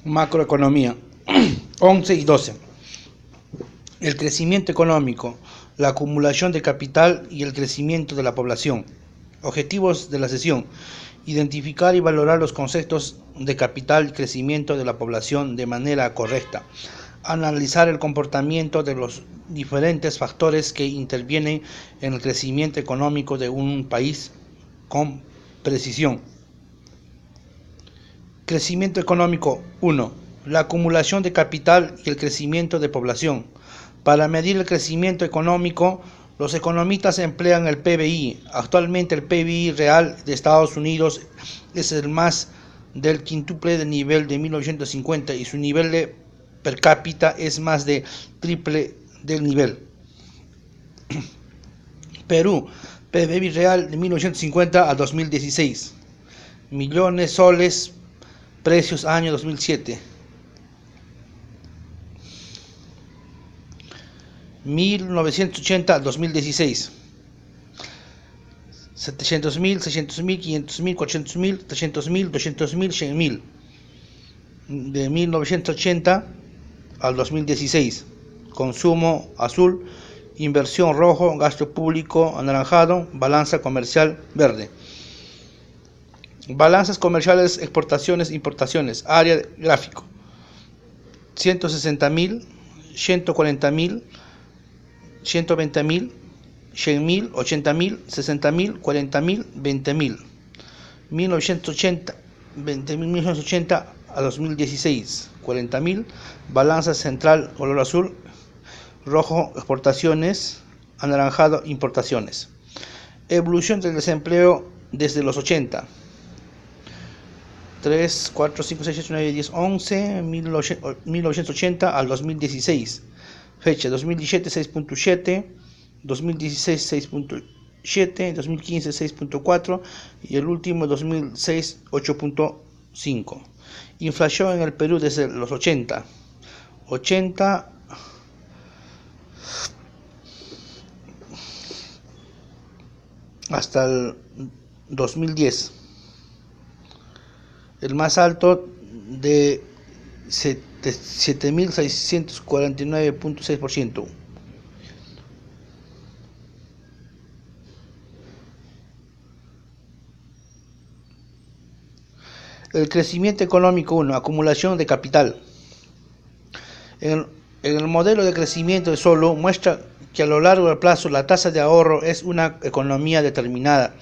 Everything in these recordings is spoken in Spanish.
Macroeconomía 11 y 12. El crecimiento económico, la acumulación de capital y el crecimiento de la población. Objetivos de la sesión: identificar y valorar los conceptos de capital y crecimiento de la población de manera correcta. Analizar el comportamiento de los diferentes factores que intervienen en el crecimiento económico de un país con precisión. Crecimiento económico 1. La acumulación de capital y el crecimiento de población. Para medir el crecimiento económico, los economistas emplean el PBI. Actualmente el PBI real de Estados Unidos es el más del quíntuple del nivel de 1950 y su nivel de per cápita es más de triple del nivel. Perú, PBI real de 1950 a 2016. Millones soles, precios año 2007. 1980 al 2016. 700.000, 600.000, 500.000, 400.000, 300.000, 200.000, 100.000. De 1980 al 2016. Consumo azul, inversión rojo, gasto público anaranjado, balanza comercial verde. Balanzas comerciales, exportaciones, importaciones, área gráfico. 160.000, 140.000, 120.000, 100.000, 80.000, 60.000, 40.000, 20.000. 1980, 20.000, 1980 a 2016, 40.000. Balanza central, color azul, rojo, exportaciones, anaranjado, importaciones. Evolución del desempleo desde los 80. 3, 4, 5, 6, 7, 9, 10, 11, 1980 al 2016. Fecha 2017 6.7, 2016 6.7, 2015 6.4 y el último 2006 8.5. Inflación en el Perú desde los 80 hasta el 2010. El más alto de 7.649.6%. El crecimiento económico 1. Acumulación de capital. En el modelo de crecimiento de Solow muestra que a lo largo del plazo la tasa de ahorro es una economía determinada.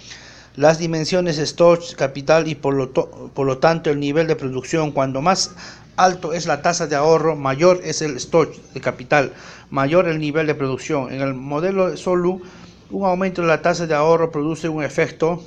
Las dimensiones stock, capital y por lo tanto el nivel de producción. Cuando más alto es la tasa de ahorro, mayor es el stock de capital, mayor el nivel de producción. En el modelo de Solow, un aumento de la tasa de ahorro produce un efecto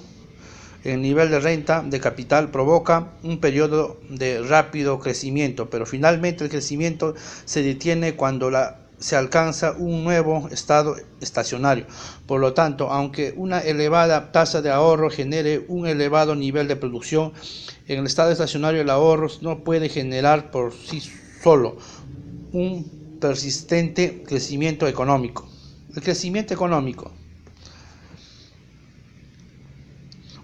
en el nivel de renta de capital, provoca un periodo de rápido crecimiento, pero finalmente el crecimiento se detiene cuando se alcanza un nuevo estado estacionario. Por lo tanto, aunque una elevada tasa de ahorro genere un elevado nivel de producción, en el estado estacionario el ahorro no puede generar por sí solo un persistente crecimiento económico. El crecimiento económico.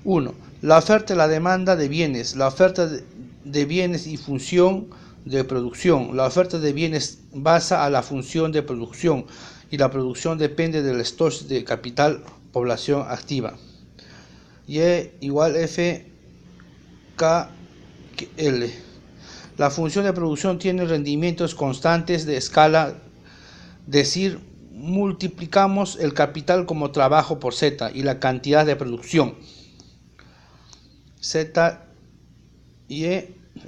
1. La oferta y la demanda de bienes. La oferta de bienes y función de producción. La oferta de bienes basa a la función de producción y la producción depende del stock de capital, población activa. Y igual F K L. La función de producción tiene rendimientos constantes de escala, decir, multiplicamos el capital como trabajo por Z y la cantidad de producción. Z, Y,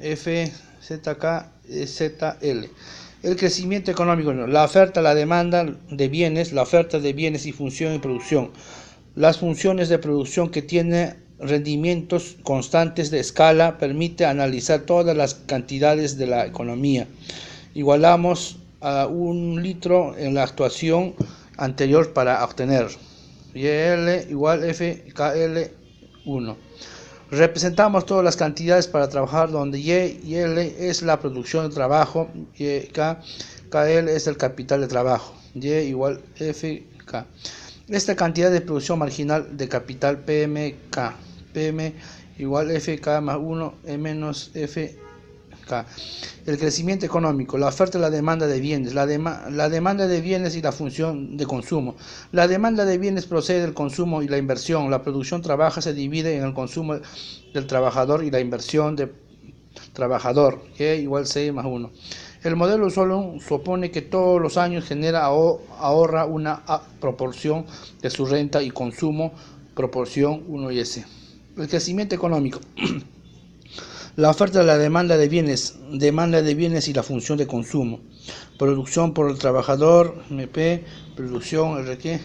F, Z, K, Z, L. El crecimiento económico, la oferta, la demanda de bienes, la oferta de bienes y función y producción. Las funciones de producción que tienen rendimientos constantes de escala permite analizar todas las cantidades de la economía. Igualamos a 1 litro en la actuación anterior para obtener. YL igual F, KL 1. Representamos todas las cantidades para trabajar donde Y y L es la producción de trabajo, y KL es el capital de trabajo, Y igual FK. Esta cantidad de producción marginal de capital PMK, PM igual FK más 1 menos FK SFK. El crecimiento económico, la oferta y la demanda de bienes, la demanda de bienes y la función de consumo. La demanda de bienes procede del consumo y la inversión. La producción se divide en el consumo del trabajador y la inversión del trabajador, que igual C más 1. El modelo solo supone que todos los años ahorra una proporción de su renta y consumo, proporción 1 y S. El crecimiento económico. La oferta de la demanda de bienes y la función de consumo. Producción por el trabajador, MP, producción, RQ,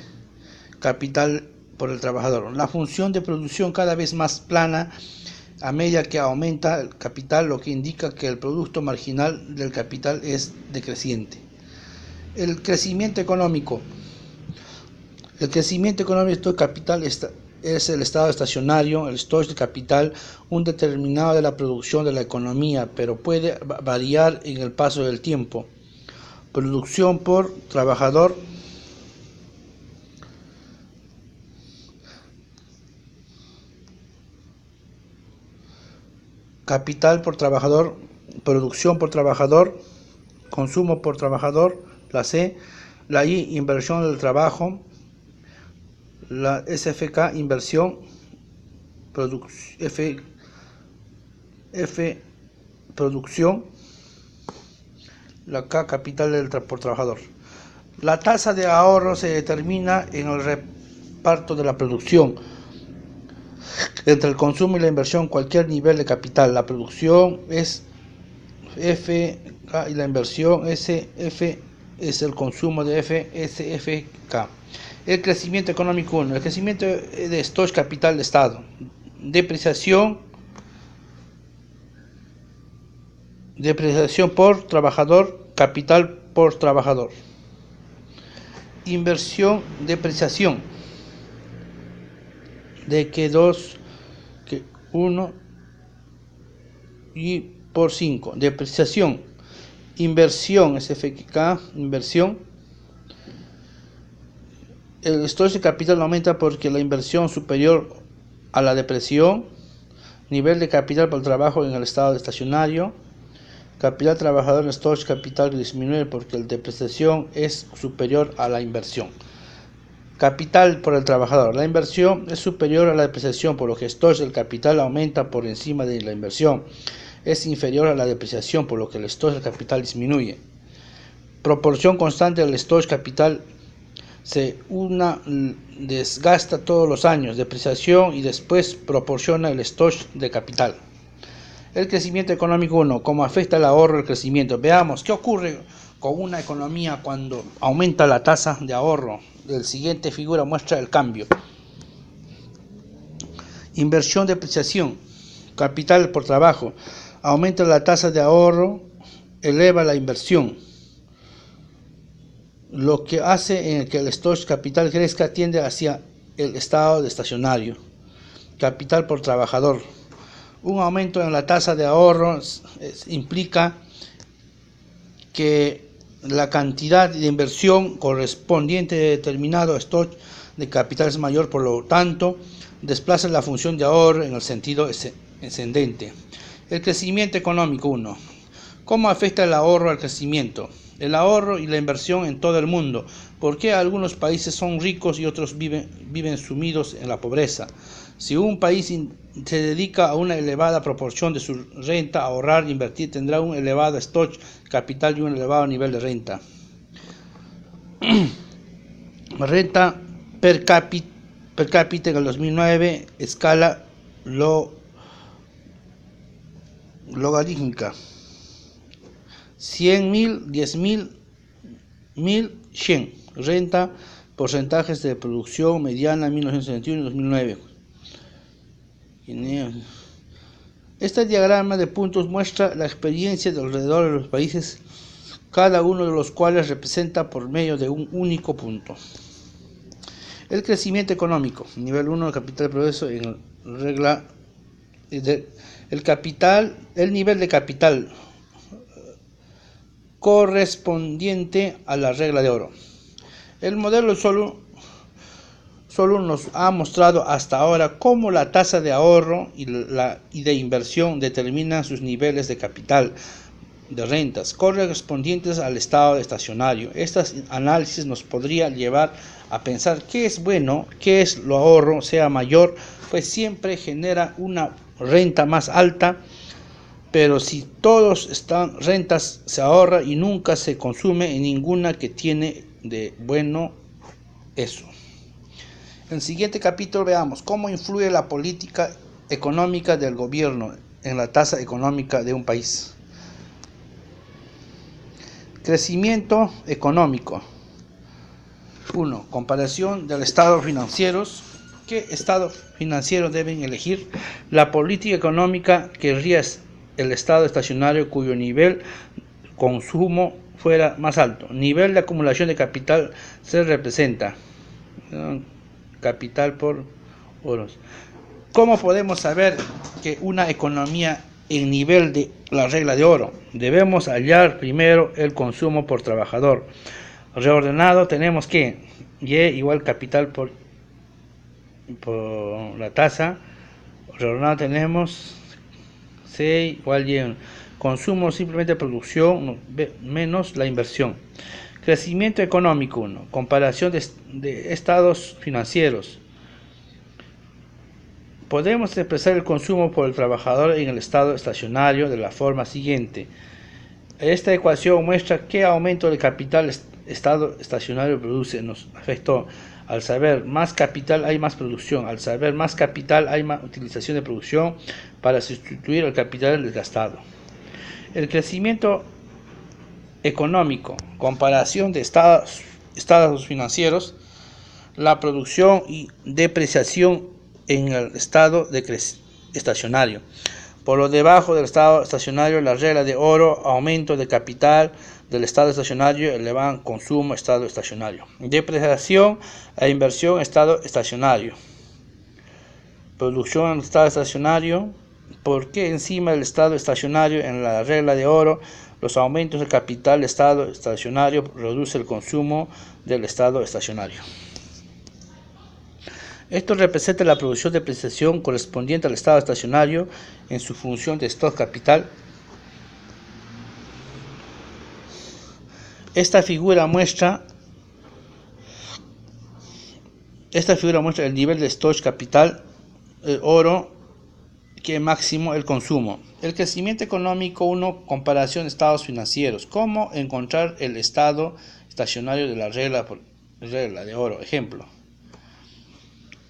capital por el trabajador. La función de producción cada vez más plana a medida que aumenta el capital, lo que indica que el producto marginal del capital es decreciente. El crecimiento económico. El crecimiento económico del capital es el estado estacionario, el stock de capital, un determinado de la producción de la economía, pero puede variar en el paso del tiempo. Producción por trabajador. Capital por trabajador, producción por trabajador, consumo por trabajador, la C, la I, inversión del trabajo, la SFK, inversión, producción, la K, capital por trabajador. La tasa de ahorro se determina en el reparto de la producción entre el consumo y la inversión, cualquier nivel de capital. La producción es F y la inversión SF es el consumo de F, SFK. El crecimiento económico 1. El crecimiento de stock capital de Estado. Depreciación por trabajador, capital por trabajador. Inversión, depreciación. De que 2, que 1 y por 5. Depreciación. Inversión, SFK, inversión. El stock de capital aumenta porque la inversión superior a la depreciación. Nivel de capital por el trabajo en el estado estacionario. Capital trabajador en stock capital disminuye porque la depreciación es superior a la inversión. Capital por el trabajador. La inversión es superior a la depreciación, por lo que el stock del capital aumenta por encima de la inversión. Es inferior a la depreciación, por lo que el stock del capital disminuye. Proporción constante del stock capital se desgasta todos los años. Depreciación y después proporciona el stock de capital. El crecimiento económico 1. ¿Cómo afecta el ahorro el crecimiento? Veamos qué ocurre con una economía cuando aumenta la tasa de ahorro. La siguiente figura muestra el cambio. Inversión, depreciación, capital por trabajo. Aumenta la tasa de ahorro, eleva la inversión. Lo que hace en que el stock capital crezca tiende hacia el estado de estacionario. Capital por trabajador. Un aumento en la tasa de ahorro implica que la cantidad de inversión correspondiente a determinado stock de capital es mayor, por lo tanto, desplaza la función de ahorro en el sentido ascendente. El crecimiento económico 1. ¿Cómo afecta el ahorro al crecimiento? El ahorro y la inversión en todo el mundo. ¿Por qué algunos países son ricos y otros viven sumidos en la pobreza? Si un país se dedica a una elevada proporción de su renta a ahorrar e invertir, tendrá un elevado stock capital y un elevado nivel de renta. Renta per cápita en el 2009, escala logarítmica. 100.000, 10.000, 1.100. Renta, porcentajes de producción mediana 1971 y 2009. Este diagrama de puntos muestra la experiencia de alrededor de los países, cada uno de los cuales representa por medio de un único punto. El crecimiento económico. Nivel 1 de capital de progreso en regla. El nivel de capital correspondiente a la regla de oro. El modelo solo solo nos ha mostrado hasta ahora cómo la tasa de ahorro y de inversión determinan sus niveles de capital de rentas correspondientes al estado estacionario. Este análisis nos podría llevar a pensar qué es bueno, qué es lo ahorro, sea mayor, pues siempre genera una renta más alta, pero si todos están rentas se ahorra y nunca se consume en ninguna que tiene de bueno eso. En el siguiente capítulo veamos cómo influye la política económica del gobierno en la tasa económica de un país. Crecimiento económico. 1. Comparación del estado financieros. ¿Qué estado financiero deben elegir? La política económica querría el estado estacionario cuyo nivel de consumo fuera más alto. Nivel de acumulación de capital se representa capital por euros. ¿Cómo podemos saber que una economía en nivel de la regla de oro? Debemos hallar primero el consumo por trabajador. Reordenado tenemos que Y igual capital por la tasa. Reordenado tenemos C igual Y. Consumo simplemente producción menos la inversión. Crecimiento económico 1. Comparación de estados financieros. Podemos expresar el consumo por el trabajador en el estado estacionario de la forma siguiente. Esta ecuación muestra qué aumento del capital estado estacionario produce. Nos afectó. Al saber más capital hay más producción. Al saber más capital hay más utilización de producción para sustituir el capital desgastado. El crecimiento económico, comparación de estados financieros, la producción y depreciación en el estado estacionario. Por lo debajo del estado estacionario, la regla de oro, aumento de capital del estado estacionario, elevan consumo, estado estacionario. Depreciación e inversión, estado estacionario. Producción en estado estacionario. ¿Por qué encima del estado estacionario en la regla de oro los aumentos de capital del estado estacionario reduce el consumo del estado estacionario? Esto representa la producción de depreciación correspondiente al estado estacionario en su función de stock capital. Esta figura muestra el nivel de stock capital, el oro, que máximo el consumo. El crecimiento económico 1, comparación de estados financieros. ¿Cómo encontrar el estado estacionario de la regla de oro? Ejemplo.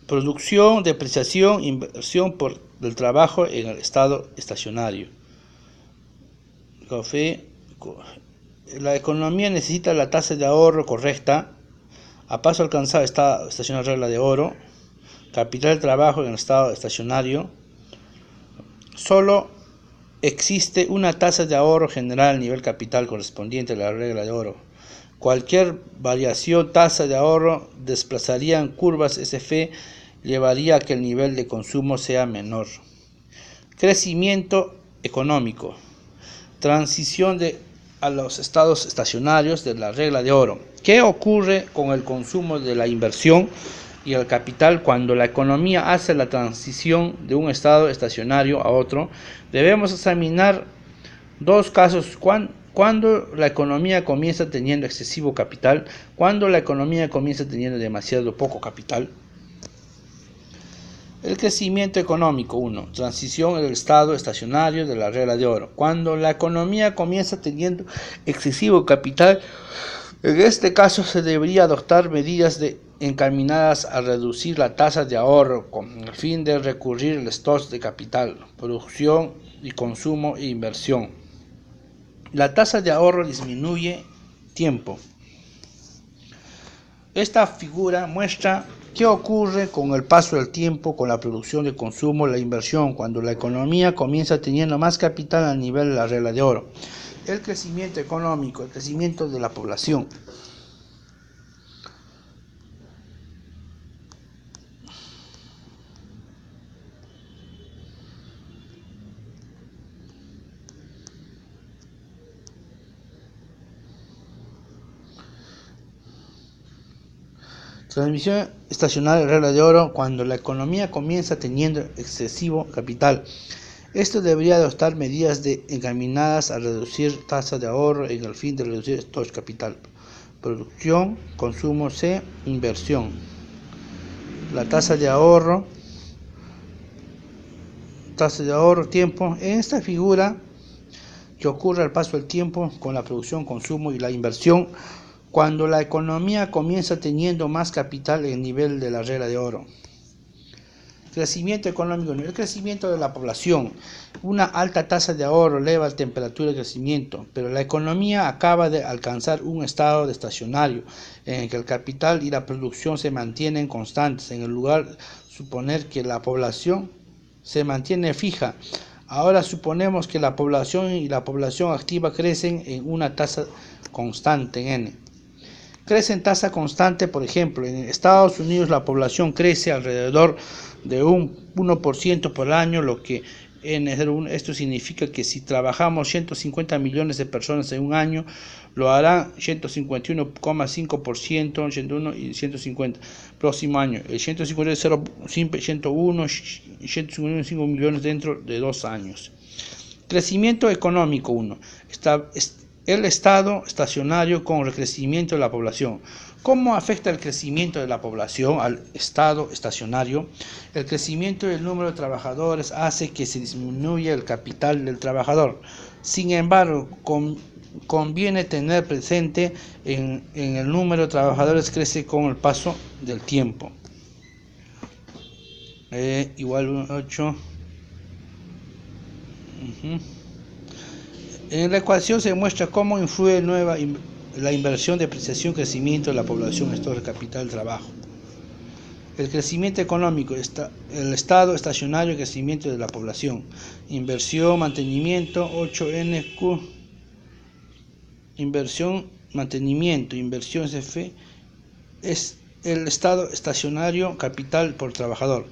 Producción, depreciación, inversión por el trabajo en el estado estacionario. La economía necesita la tasa de ahorro correcta. A paso alcanzado está estacionario regla de oro. Capital de trabajo en el estado estacionario. Solo existe una tasa de ahorro general nivel capital correspondiente a la regla de oro. Cualquier variación tasa de ahorro desplazaría en curvas SF, llevaría a que el nivel de consumo sea menor. Crecimiento económico. Transición a los estados estacionarios de la regla de oro. ¿Qué ocurre con el consumo de la inversión y el capital cuando la economía hace la transición de un estado estacionario a otro? Debemos examinar dos casos: cuando la economía comienza teniendo excesivo capital, cuando la economía comienza teniendo demasiado poco capital. El crecimiento económico 1. Transición del estado estacionario de la regla de oro. Cuando la economía comienza teniendo excesivo capital, en este caso se debería adoptar medidas encaminadas a reducir la tasa de ahorro con el fin de recurrir al stock de capital, producción y consumo e inversión. La tasa de ahorro disminuye tiempo. Esta figura muestra qué ocurre con el paso del tiempo, con la producción de consumo, la inversión, cuando la economía comienza teniendo más capital a nivel de la regla de oro. El crecimiento económico, el crecimiento de la población. Transmisión estacionaria, regla de oro, cuando la economía comienza teniendo excesivo capital. Esto debería adoptar medidas encaminadas a reducir tasa de ahorro en el fin de reducir stock capital. Producción, consumo C, inversión. La tasa de ahorro, tiempo. En esta figura que ocurre al paso del tiempo con la producción, consumo y la inversión, cuando la economía comienza teniendo más capital en el nivel de la regla de oro. Crecimiento económico, el crecimiento de la población. Una alta tasa de ahorro eleva la temperatura de crecimiento, pero la economía acaba de alcanzar un estado de estacionario en el que el capital y la producción se mantienen constantes, en el lugar de suponer que la población se mantiene fija. Ahora suponemos que la población y la población activa crecen en una tasa constante en N. Crece en tasa constante, por ejemplo, en Estados Unidos la población crece alrededor de un 1% por año, lo que esto significa que si trabajamos 150 millones de personas en un año, lo harán 151,5%, 101 y 150 próximo año. El 150 es 101 y 155 millones dentro de 2 años. Crecimiento económico 1. El estado estacionario con el crecimiento de la población. ¿Cómo afecta el crecimiento de la población al estado estacionario? El crecimiento del número de trabajadores hace que se disminuya el capital del trabajador. Sin embargo, conviene tener presente en el número de trabajadores crece con el paso del tiempo. Igual 8. En la ecuación se muestra cómo influye la inversión, depreciación, crecimiento de la población, esto es el capital, trabajo. El crecimiento económico, el estado estacionario, crecimiento de la población. Inversión, mantenimiento, 8NQ. Inversión, mantenimiento, inversión CF es el estado estacionario, capital por trabajador.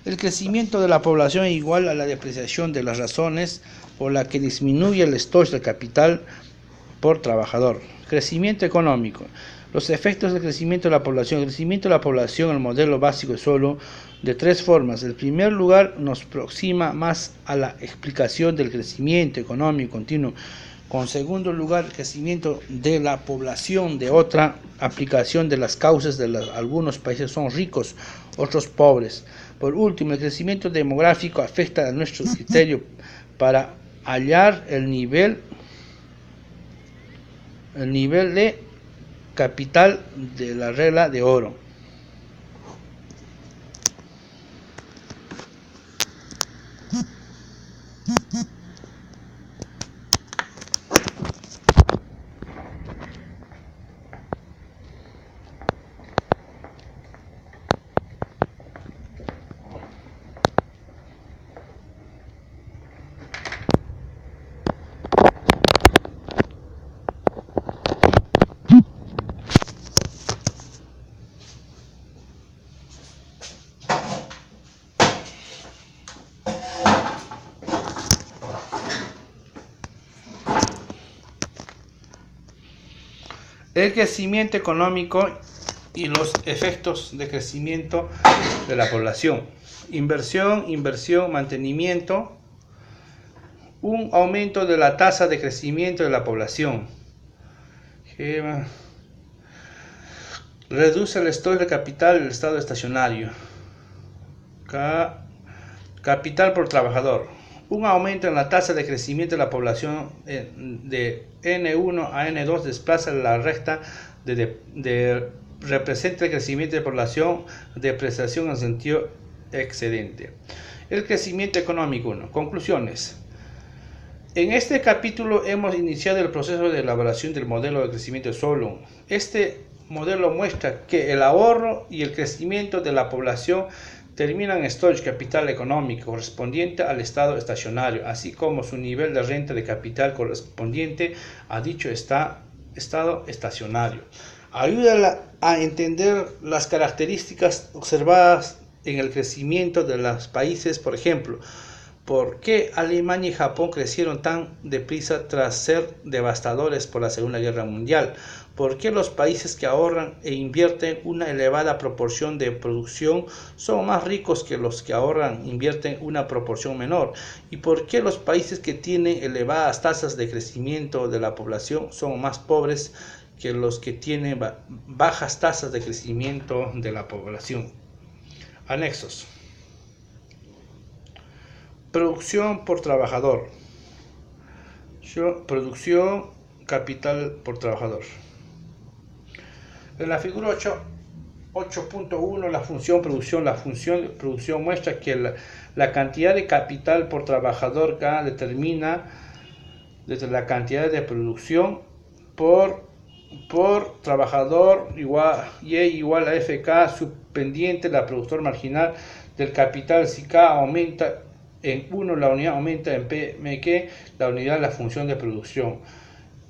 El crecimiento de la población es igual a la depreciación de las razones por la que disminuye el stock del capital por trabajador. Crecimiento económico. Los efectos del crecimiento de la población. El crecimiento de la población, el modelo básico es solo de 3 formas. En primer lugar, nos aproxima más a la explicación del crecimiento económico continuo. Con segundo lugar, el crecimiento de la población, de otra aplicación de las causas de algunos países son ricos, otros pobres. Por último, el crecimiento demográfico afecta a nuestro criterio para hallar el nivel de capital de la regla de oro. El crecimiento económico y los efectos de crecimiento de la población. Inversión, mantenimiento. Un aumento de la tasa de crecimiento de la población. Reduce el stock de capital del estado estacionario. Capital por trabajador. Un aumento en la tasa de crecimiento de la población de N1 a N2 desplaza la recta representa el crecimiento de población, depreciación en sentido excedente. El crecimiento económico 1. Conclusiones. En este capítulo hemos iniciado el proceso de elaboración del modelo de crecimiento de Solon. Este modelo muestra que el ahorro y el crecimiento de la población terminan en storage capital económico correspondiente al estado estacionario, así como su nivel de renta de capital correspondiente a dicho estado estacionario. Ayuda a entender las características observadas en el crecimiento de los países, por ejemplo, ¿Por qué Alemania y Japón crecieron tan deprisa tras ser devastadores por la Segunda Guerra Mundial? ¿Por qué los países que ahorran e invierten una elevada proporción de producción son más ricos que los que ahorran e invierten una proporción menor? ¿Y por qué los países que tienen elevadas tasas de crecimiento de la población son más pobres que los que tienen bajas tasas de crecimiento de la población? Anexos. Producción por trabajador. Producción, capital por trabajador. En la figura 8.1, la función producción muestra que la cantidad de capital por trabajador K determina desde la cantidad de producción por trabajador igual a FK subpendiente la productor marginal del capital. Si K aumenta en 1, la unidad aumenta en PMQ, la unidad de la función de producción.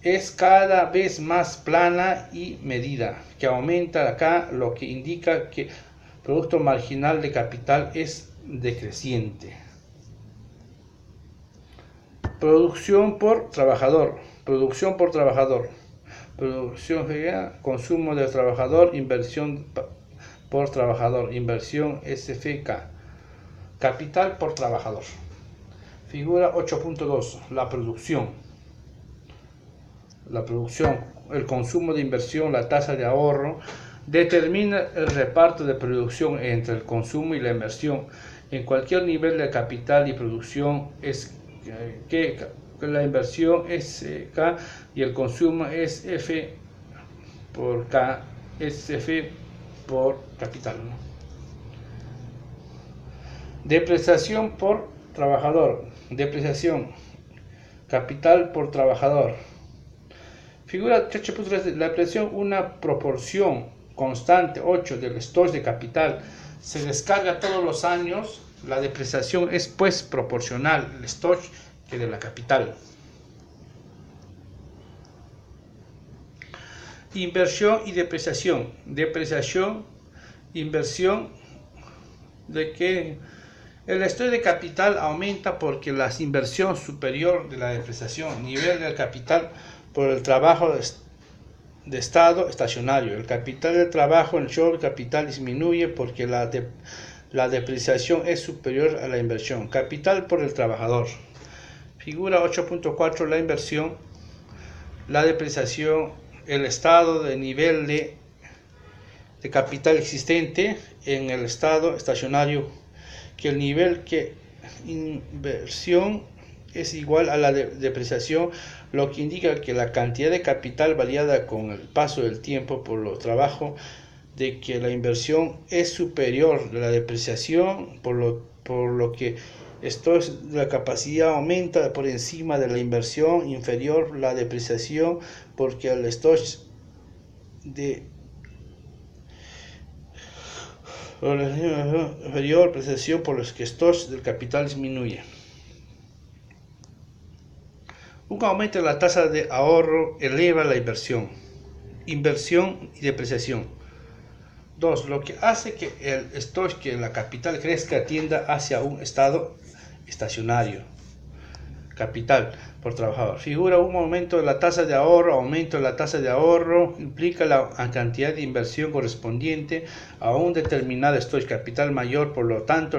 Es cada vez más plana y medida, que aumenta acá, lo que indica que el producto marginal de capital es decreciente. Producción por trabajador. Producción, consumo del trabajador, inversión por trabajador, inversión SFK. Capital por trabajador. Figura 8.2. La producción, el consumo de inversión, la tasa de ahorro, determina el reparto de producción entre el consumo y la inversión. En cualquier nivel de capital y producción es que la inversión es K y el consumo es F por K, es F por capital, ¿no? Depreciación por trabajador. Depreciación. Capital por trabajador. Figura 8.3. La depreciación, una proporción constante 8 del stock de capital, se descarga todos los años. La depreciación es pues proporcional al stock que de la capital. Inversión y depreciación. Depreciación, inversión, de que el stock de capital aumenta porque la inversión superior de la depreciación, nivel del capital por el trabajo de estado estacionario. El capital del trabajo, el show capital disminuye porque la depreciación es superior a la inversión. Capital por el trabajador. Figura 8.4. La inversión, la depreciación, el estado de nivel de capital existente en el estado estacionario, que el nivel que inversión es igual a la depreciación, lo que indica que la cantidad de capital variada con el paso del tiempo por lo trabajo de que la inversión es superior a la depreciación, por lo que la capacidad aumenta por encima de la inversión, inferior la depreciación, porque el stock de inferior depreciación por los que stocks del capital disminuye. Un aumento de la tasa de ahorro eleva la inversión y depreciación. 2. Lo que hace que el stock que la capital crezca tienda hacia un estado estacionario. Capital por trabajador. Figura un aumento de la tasa de ahorro. Aumento de la tasa de ahorro implica la cantidad de inversión correspondiente a un determinado stock capital mayor, por lo tanto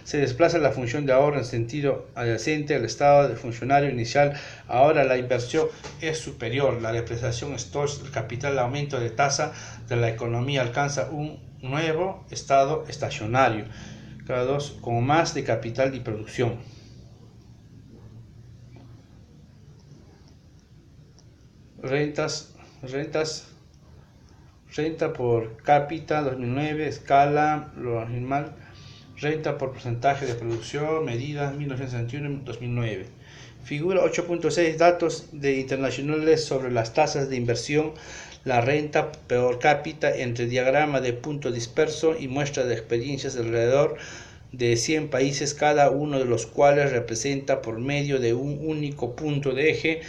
se desplaza la función de ahorro en sentido adyacente al estado de funcionario inicial. Ahora la inversión es superior, la depreciación stock del capital, el aumento de tasa de la economía alcanza un nuevo estado estacionario. Cada 2 con más de capital y producción. Renta por cápita 2009, escala, lo animal, renta por porcentaje de producción, medidas 1961-2009. Figura 8.6, datos internacionales sobre las tasas de inversión, la renta por cápita entre diagrama de punto disperso y muestra de experiencias de alrededor de 100 países, cada uno de los cuales representa por medio de un único punto de eje.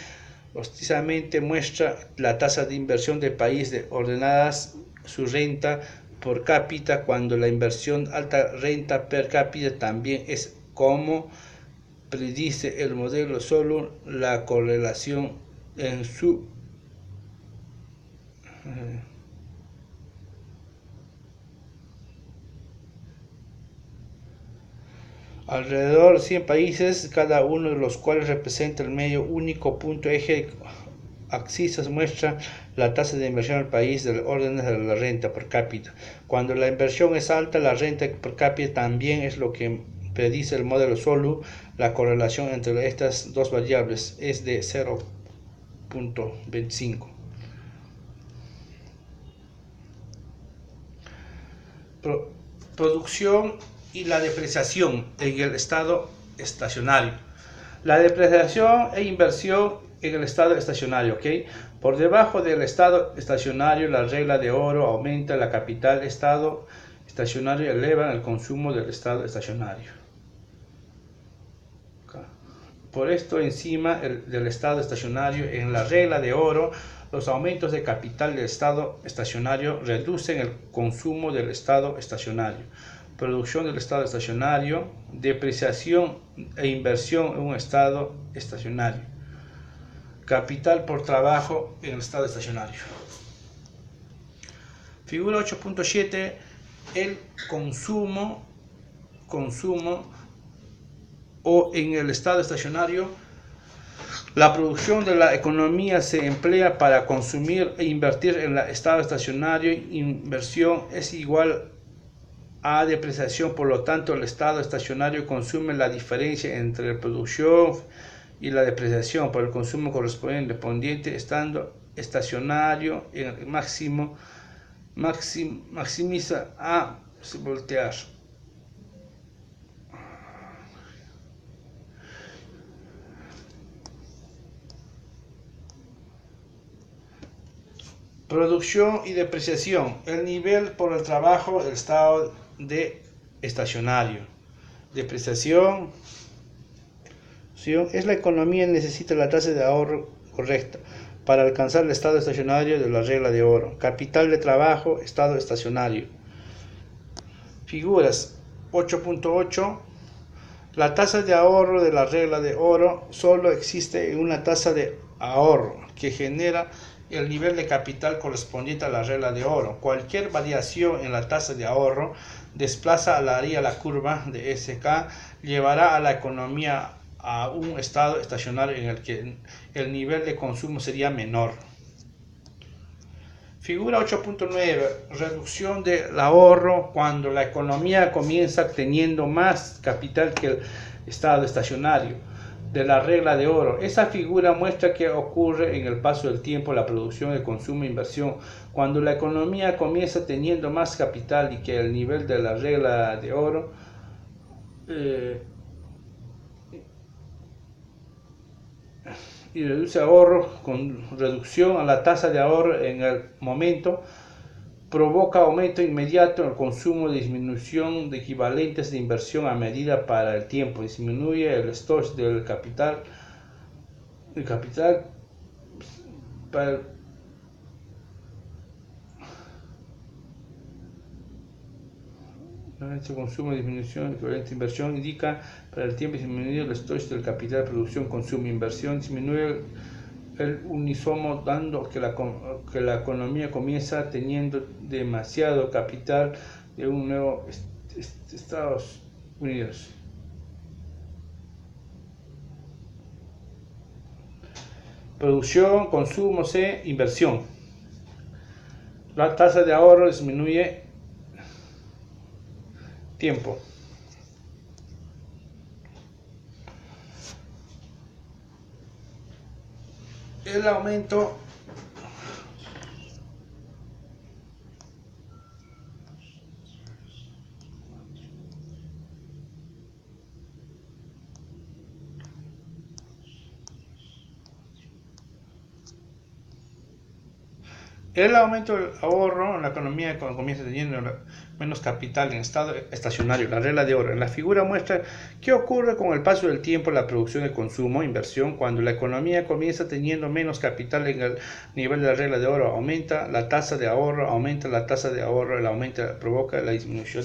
Hostilizamente muestra la tasa de inversión del país ordenadas su renta por cápita, cuando la inversión alta renta per cápita también es como predice el modelo solo la correlación en su alrededor de 100 países, cada uno de los cuales representa el medio único punto eje axis muestra la tasa de inversión del país del orden de la renta per cápita. Cuando la inversión es alta, la renta per cápita también es lo que predice el modelo solo. La correlación entre estas dos variables es de 0.25. Producción y la depreciación en el estado estacionario. La depreciación e inversión en el estado estacionario, ¿ok? Por debajo del estado estacionario, la regla de oro aumenta la capital estado estacionario, eleva el consumo del estado estacionario. Por esto, encima del estado estacionario, en la regla de oro, los aumentos de capital del estado estacionario reducen el consumo del estado estacionario. Producción del estado estacionario, depreciación e inversión en un estado estacionario. Capital por trabajo en el estado estacionario. Figura 8.7. El consumo o en el estado estacionario, la producción de la economía se emplea para consumir e invertir en el estado estacionario. Inversión es igual a depreciación, por lo tanto el estado estacionario consume la diferencia entre la producción y la depreciación por el consumo correspondiente, estando estacionario en el maximiza a voltear. Producción y depreciación. El nivel por el trabajo, el estado de estacionario. Depreciación es la economía necesita la tasa de ahorro correcta para alcanzar el estado estacionario de la regla de oro. Capital de trabajo, estado estacionario. Figuras 8.8. La tasa de ahorro de la regla de oro solo existe en una tasa de ahorro que genera el nivel de capital correspondiente a la regla de oro. Cualquier variación en la tasa de ahorro desplaza la curva de SK, llevará a la economía a un estado estacionario en el que el nivel de consumo sería menor. Figura 8.9. Reducción del ahorro cuando la economía comienza teniendo más capital que el estado estacionario de la regla de oro. Esa figura muestra que ocurre en el paso del tiempo la producción, el consumo e inversión. Cuando la economía comienza teniendo más capital y que el nivel de la regla de oro y reduce ahorro con reducción a la tasa de ahorro en el momento, provoca aumento inmediato en el consumo, disminución de equivalentes de inversión a medida para el tiempo, disminuye el stock del capital, para el consumo, disminución de equivalente de inversión indica para el tiempo disminuye el stock del capital, producción, consumo, inversión, disminuye el unisomo, dando que la economía comienza teniendo demasiado capital de un nuevo Estados Unidos. Producción, consumo, C, inversión. La tasa de ahorro disminuye tiempo. El aumento del ahorro en la economía cuando comienza teniendo menos capital en estado estacionario, la regla de oro. En la figura muestra qué ocurre con el paso del tiempo, la producción de consumo, inversión, cuando la economía comienza teniendo menos capital en el nivel de la regla de oro, aumenta la tasa de ahorro, el aumento provoca la disminución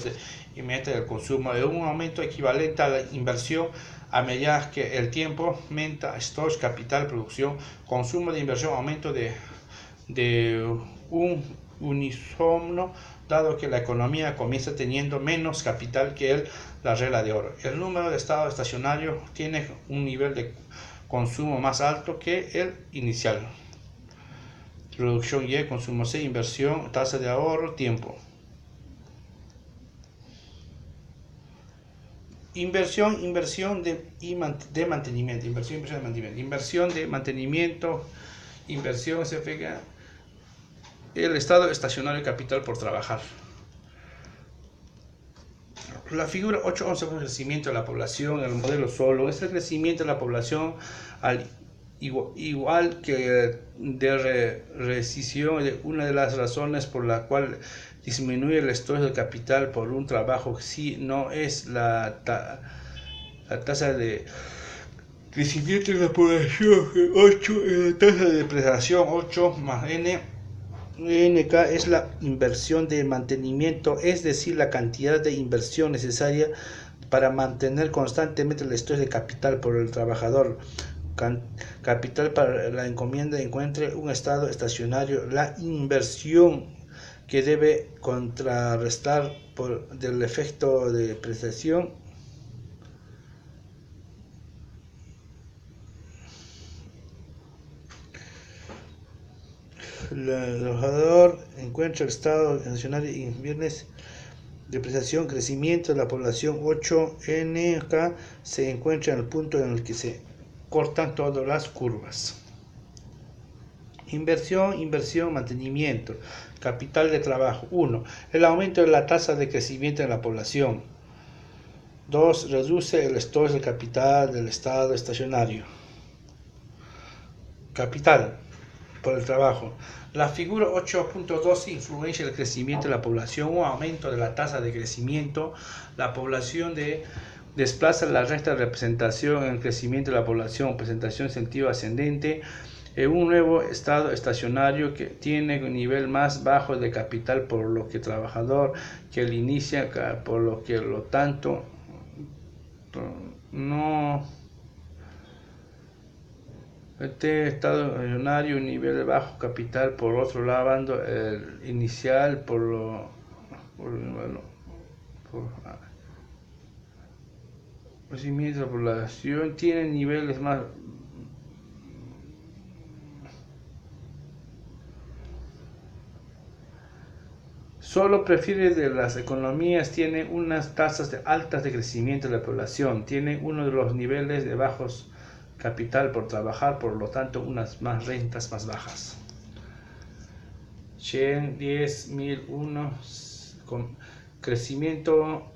inmediata del consumo, de un aumento equivalente a la inversión a medida que el tiempo aumenta stocks, capital, producción, consumo de inversión, aumento de un unísono, dado que la economía comienza teniendo menos capital que la regla de oro. El número de estados estacionarios tiene un nivel de consumo más alto que el inicial. Producción Y, consumo C, inversión, tasa de ahorro, tiempo. Inversión de mantenimiento. Inversión de mantenimiento. Inversión se fija el estado estacionario de capital por trabajar. La figura 8.11 fue el crecimiento de la población. El modelo solo es el crecimiento de la población igual que de recesión. Una de las razones por la cual disminuye el stock de capital por un trabajo si no es la tasa de crecimiento de la población. 8 es la tasa de depreciación. 8 más NK es la inversión de mantenimiento, es decir, la cantidad de inversión necesaria para mantener constantemente el stock de capital por el trabajador. Capital para la encomienda encuentre un estado estacionario. La inversión que debe contrarrestar del efecto de depreciación. El trabajador encuentra el estado estacionario y viernes depreciación, crecimiento de la población. 8 NK se encuentra en el punto en el que se cortan todas las curvas. Inversión, mantenimiento, capital de trabajo. 1. El aumento de la tasa de crecimiento de la población. 2. Reduce el stock de capital del estado estacionario. Capital por el trabajo. La figura 8.12 influencia el crecimiento de la población. Un aumento de la tasa de crecimiento. La población desplaza la recta de representación en el crecimiento de la población. Presentación sentido ascendente. Un nuevo estado estacionario que tiene un nivel más bajo de capital, por lo que trabajador que el inicia, por lo que lo tanto no este estado estacionario, un nivel de bajo capital. Por otro lado, el inicial crecimiento de la población tiene niveles más solo prefiere de las economías tiene unas tasas altas de crecimiento de la población, tiene uno de los niveles de bajos capital por trabajar, por lo tanto unas más rentas más bajas. 10.001 con crecimiento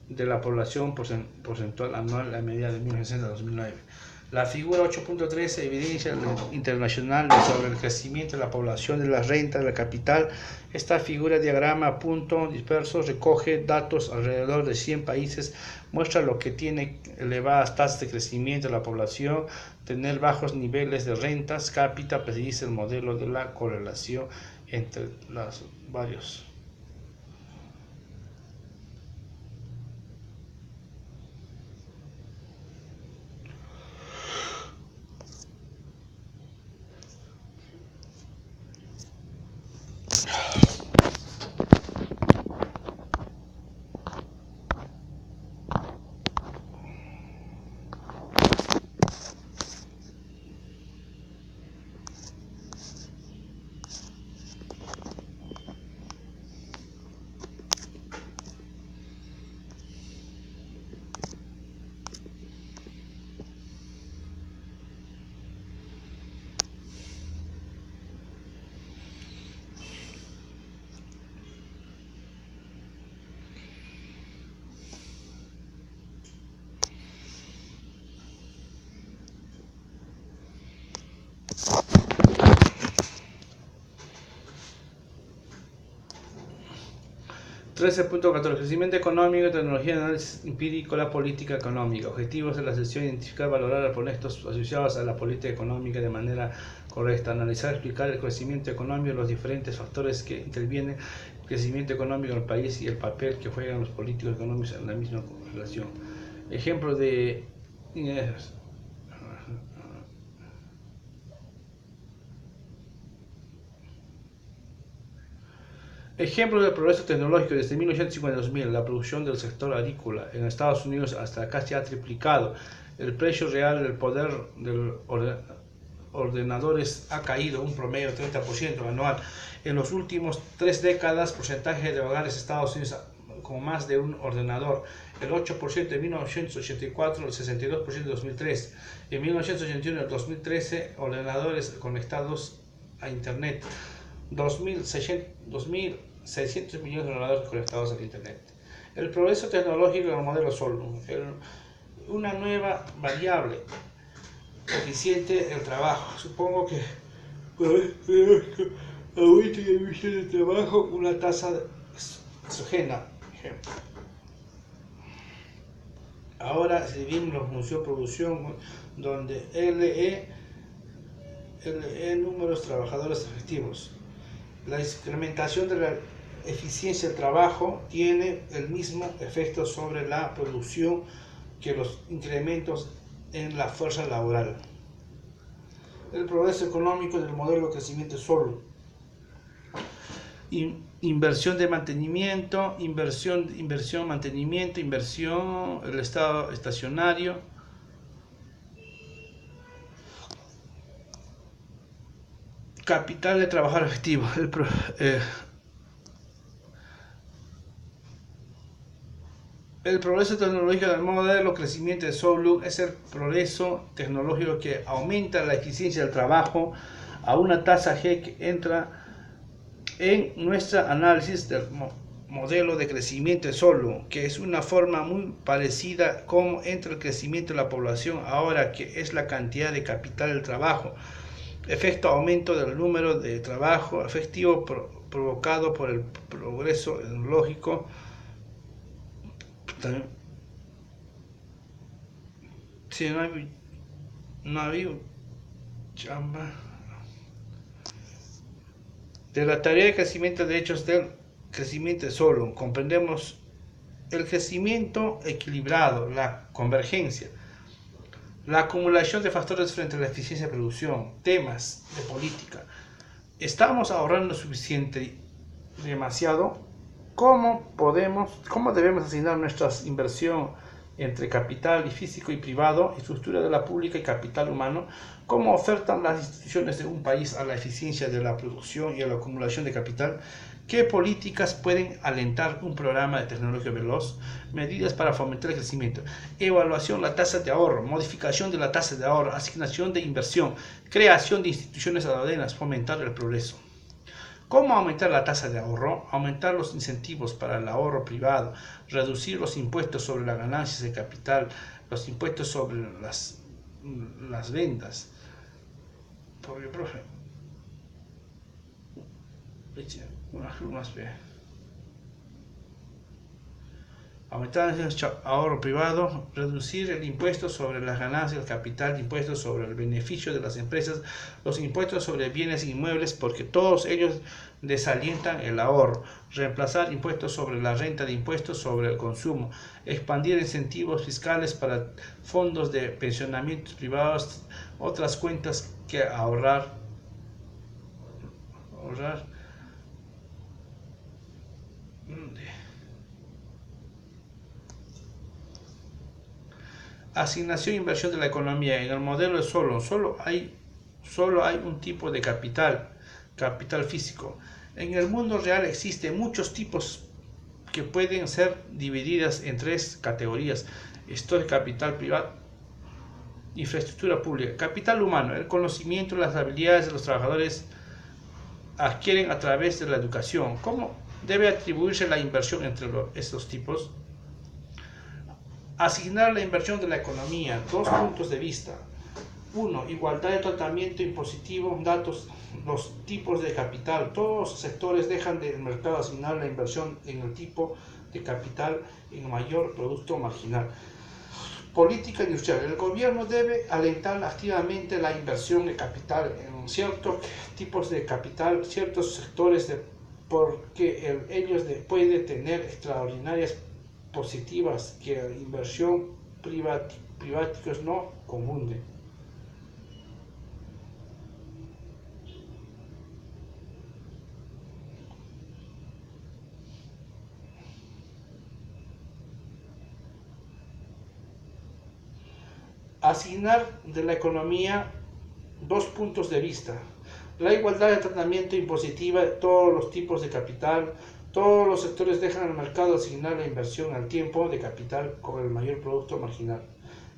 de la población porcentual anual a medida de 1960 a 2009. La figura 8.13 evidencia internacional sobre el crecimiento de la población, de las rentas, del capital. Esta figura diagrama punto disperso recoge datos alrededor de 100 países, muestra lo que tiene elevadas tasas de crecimiento de la población, tener bajos niveles de rentas, cápita, predice el modelo de la correlación entre los varios. Crecimiento económico, tecnología, análisis empírico, la política económica. Objetivos de la sesión: identificar, valorar proyectos asociados a la política económica de manera correcta. Analizar, explicar el crecimiento económico, los diferentes factores que intervienen en el crecimiento económico en el país y el papel que juegan los políticos económicos en la misma relación. Ejemplo de Ejemplos del progreso tecnológico desde 1950 a 2000, la producción del sector agrícola en Estados Unidos hasta casi ha triplicado. El precio real del poder de ordenadores ha caído un promedio de 30% anual. En los últimos 3 décadas, porcentaje de hogares de Estados Unidos con más de un ordenador, el 8% en 1984, el 62% en 2003. En 1981 y 2013, ordenadores conectados a Internet. 2.600 millones de ordenadores conectados a Internet. El progreso tecnológico del modelo solo. Una nueva variable eficiente el trabajo. Supongo que aumenta la emisión de trabajo una tasa exógena. Ahora si vimos la función producción donde LE números de trabajadores efectivos. La incrementación de la eficiencia del trabajo tiene el mismo efecto sobre la producción que los incrementos en la fuerza laboral. El progreso económico del modelo de crecimiento solo. Inversión de mantenimiento, mantenimiento, el estado estacionario. Capital de trabajar efectivo. El progreso tecnológico del modelo de crecimiento de Soluk es el progreso tecnológico que aumenta la eficiencia del trabajo a una tasa G que entra en nuestro análisis del modelo de crecimiento de Soluk, que es una forma muy parecida como entra el crecimiento de la población ahora, que es la cantidad de capital del trabajo. Efecto aumento del número de trabajo efectivo provocado por el progreso tecnológico. Si no había chamba de la tarea de crecimiento de hechos del crecimiento solo comprendemos el crecimiento equilibrado, la convergencia, la acumulación de factores frente a la eficiencia de producción, temas de política. ¿Estamos ahorrando suficiente, demasiado? ¿Cómo debemos asignar nuestra inversión entre capital y físico y privado, estructura de la pública y capital humano? ¿Cómo ofertan las instituciones de un país a la eficiencia de la producción y a la acumulación de capital? ¿Qué políticas pueden alentar un programa de tecnología veloz? Medidas para fomentar el crecimiento. Evaluación de la tasa de ahorro, modificación de la tasa de ahorro, asignación de inversión, creación de instituciones ciudadanas, fomentar el progreso. ¿Cómo aumentar la tasa de ahorro? Aumentar los incentivos para el ahorro privado, reducir los impuestos sobre las ganancias de capital, los impuestos sobre las ventas. Profe. Aumentar el ahorro privado, reducir el impuesto sobre las ganancias del capital, impuestos sobre el beneficio de las empresas, los impuestos sobre bienes inmuebles, porque todos ellos desalientan el ahorro, reemplazar impuestos sobre la renta de impuestos sobre el consumo, expandir incentivos fiscales para fondos de pensionamientos privados, otras cuentas que ahorrar. Asignación e inversión de la economía. En el modelo de solo hay un tipo de capital físico. En el mundo real existen muchos tipos que pueden ser divididas en 3 categorías. Esto es capital privado, infraestructura pública, capital humano, el conocimiento y las habilidades de los trabajadores adquieren a través de la educación. ¿Cómo debe atribuirse la inversión entre estos tipos? Asignar la inversión de la economía, 2 puntos de vista. 1. Igualdad de tratamiento impositivo, datos, los tipos de capital. Todos los sectores dejan del mercado asignar la inversión en el tipo de capital en mayor producto marginal. Política industrial. El gobierno debe alentar activamente la inversión de capital en ciertos tipos de capital, ciertos sectores, porque ellos pueden tener extraordinarias positivas que la inversión priváticos no confunden. Asignar de la economía dos puntos de vista. La igualdad de tratamiento impositiva de todos los tipos de capital. Todos los sectores dejan al mercado asignar la inversión al tiempo de capital con el mayor producto marginal.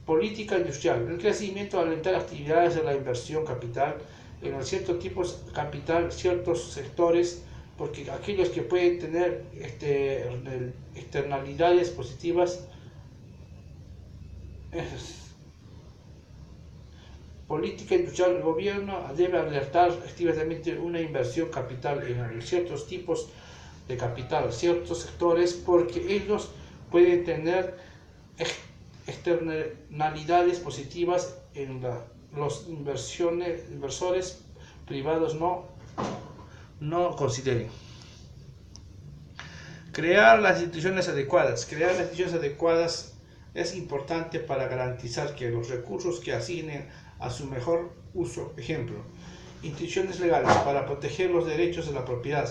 Política industrial. El crecimiento alentar actividades de la inversión capital en ciertos tipos de capital, ciertos sectores, porque aquellos que pueden tener externalidades positivas. Política industrial. El gobierno debe alertar activamente una inversión capital en ciertos tipos de capital, ciertos sectores, porque ellos pueden tener externalidades positivas en los inversores privados no consideren. Crear las instituciones adecuadas. Crear las instituciones adecuadas es importante para garantizar que los recursos que asignen a su mejor uso. Ejemplo, instituciones legales para proteger los derechos de la propiedad,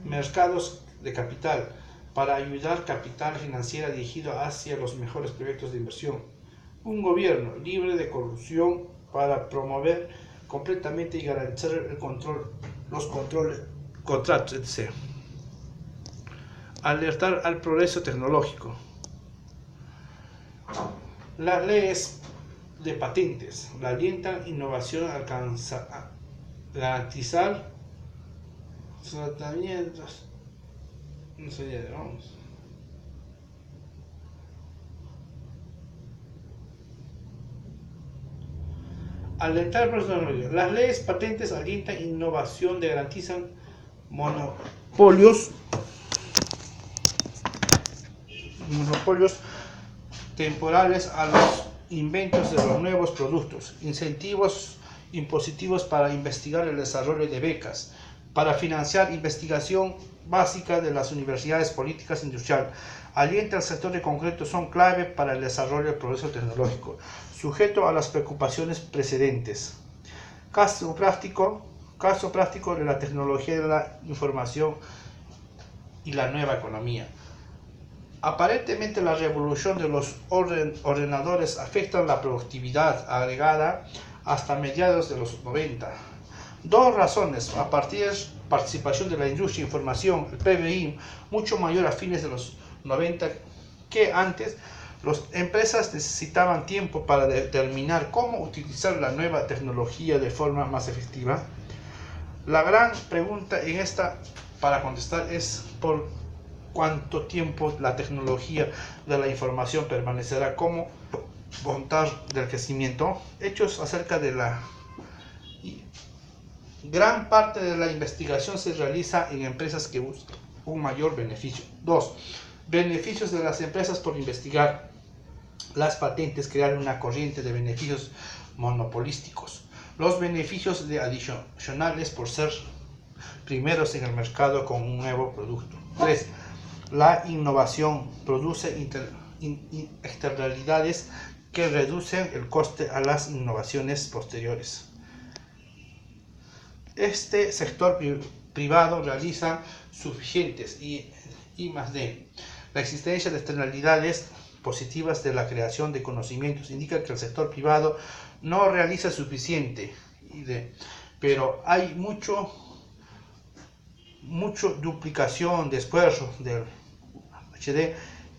mercados de capital para ayudar capital financiera dirigido hacia los mejores proyectos de inversión, un gobierno libre de corrupción para promover completamente y garantizar el control, los contratos, etc. Alertar al progreso tecnológico. Las leyes de patentes alientan innovación, garantizar tratamientos. No sé, ya vamos. Alentar tecnología. Las leyes patentes alientan innovación, garantizan monopolios temporales a los inventos de los nuevos productos, incentivos impositivos para investigar el desarrollo de becas, para financiar investigación básica de las universidades, políticas industrial, alienta al sector de concreto son clave para el desarrollo del progreso tecnológico, sujeto a las preocupaciones precedentes. Caso práctico de la tecnología de la información y la nueva economía. Aparentemente la revolución de los ordenadores afecta la productividad agregada hasta mediados de los 90. Dos razones: a partir de participación de la industria de información, el PBI, mucho mayor a fines de los 90 que antes. Las empresas necesitaban tiempo para determinar cómo utilizar la nueva tecnología de forma más efectiva. La gran pregunta en esta para contestar es por cuánto tiempo la tecnología de la información permanecerá como motor del crecimiento. Hechos acerca de la gran parte de la investigación se realiza en empresas que buscan un mayor beneficio. 2. Beneficios de las empresas por investigar. Las patentes crean una corriente de beneficios monopolísticos. Los beneficios adicionales por ser primeros en el mercado con un nuevo producto. 3. La innovación produce externalidades que reducen el coste a las innovaciones posteriores. Este sector privado realiza suficientes I+D. La existencia de externalidades positivas de la creación de conocimientos indica que el sector privado no realiza suficiente I+D, pero hay mucha duplicación de esfuerzos del HD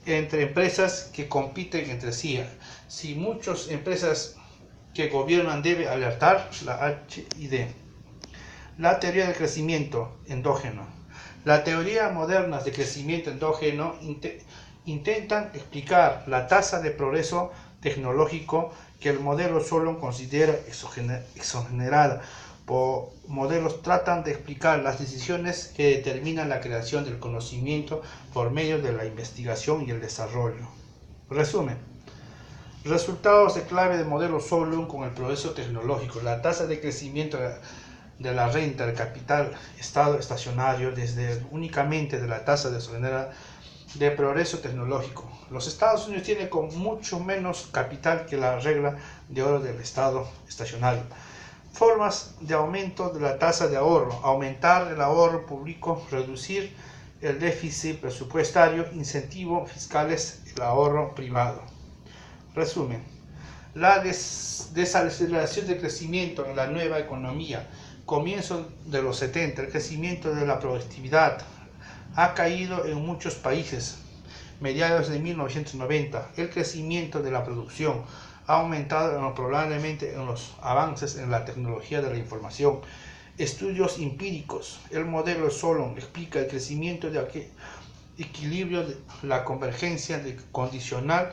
entre empresas que compiten entre sí. Si muchas empresas que gobiernan deben alertar la HID. La teoría del crecimiento endógeno. La teoría moderna de crecimiento endógeno intentan explicar la tasa de progreso tecnológico que el modelo Solon considera exogenerada. Modelos tratan de explicar las decisiones que determinan la creación del conocimiento por medio de la investigación y el desarrollo. Resumen. Resultados de clave del modelo Solon con el progreso tecnológico. La tasa de crecimiento de la renta del capital estado estacionario desde únicamente de la tasa de exogenerada de progreso tecnológico. Los Estados Unidos tienen con mucho menos capital que la regla de oro del Estado estacionario. Formas de aumento de la tasa de ahorro: aumentar el ahorro público, reducir el déficit presupuestario, incentivos fiscales, el ahorro privado. Resumen: la desaceleración del crecimiento en la nueva economía. Comienzo de los 70, el crecimiento de la productividad ha caído en muchos países. Mediados de 1990, el crecimiento de la producción ha aumentado probablemente en los avances en la tecnología de la información. Estudios empíricos: el modelo Solon explica el crecimiento de equilibrio, de la convergencia de condicional.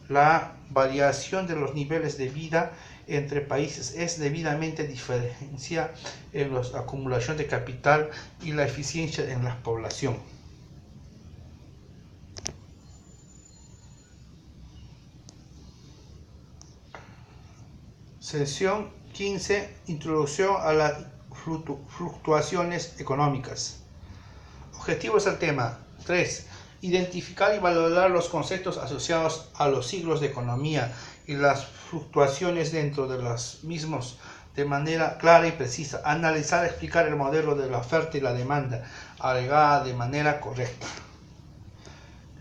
La variación de los niveles de vida entre países es debidamente diferenciada en la acumulación de capital y la eficiencia en la población. Sección 15. Introducción a las fluctuaciones económicas. Objetivos al tema. 3. Identificar y valorar los conceptos asociados a los ciclos de economía y las fluctuaciones dentro de los mismos de manera clara y precisa. Analizar y explicar el modelo de la oferta y la demanda agregada de manera correcta.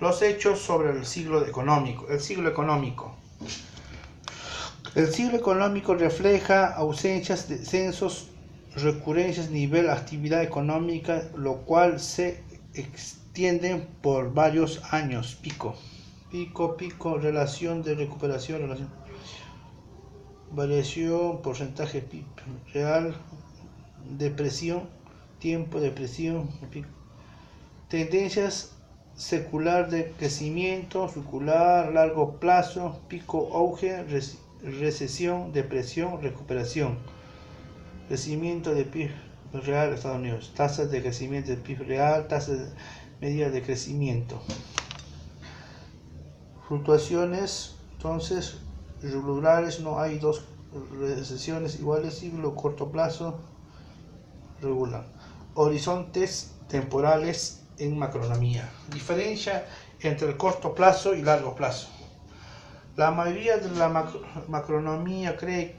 Los hechos sobre el ciclo económico. El ciclo económico. El ciclo económico refleja ausencias, descensos, recurrencias, nivel, actividad económica, lo cual se extienden por varios años. Pico, relación de recuperación, variación, porcentaje PIB real, depresión, tiempo, depresión, pico. Tendencias secular de crecimiento, circular, largo plazo, pico, auge, recesión, depresión, recuperación. Crecimiento de PIB real de Estados Unidos, tasas de crecimiento del PIB real, tasas de medida de crecimiento. Fluctuaciones, entonces, regulares, no hay dos recesiones iguales, ciclo corto plazo, regular. Horizontes temporales en macroeconomía. Diferencia entre el corto plazo y largo plazo. La mayoría de la macroeconomía cree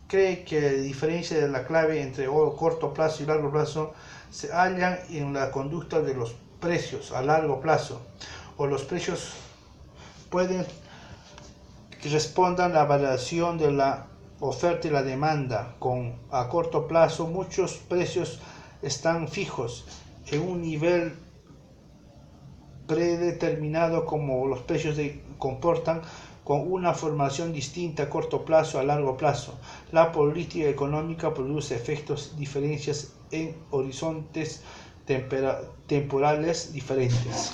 que la diferencia de la clave entre corto plazo y largo plazo se halla en la conducta de los precios a largo plazo, o los precios pueden que respondan a la variación de la oferta y la demanda. A corto plazo, muchos precios están fijos en un nivel predeterminado, como los precios comportan con una formación distinta a corto plazo a largo plazo. La política económica produce efectos diferencias en horizontes temporales diferentes.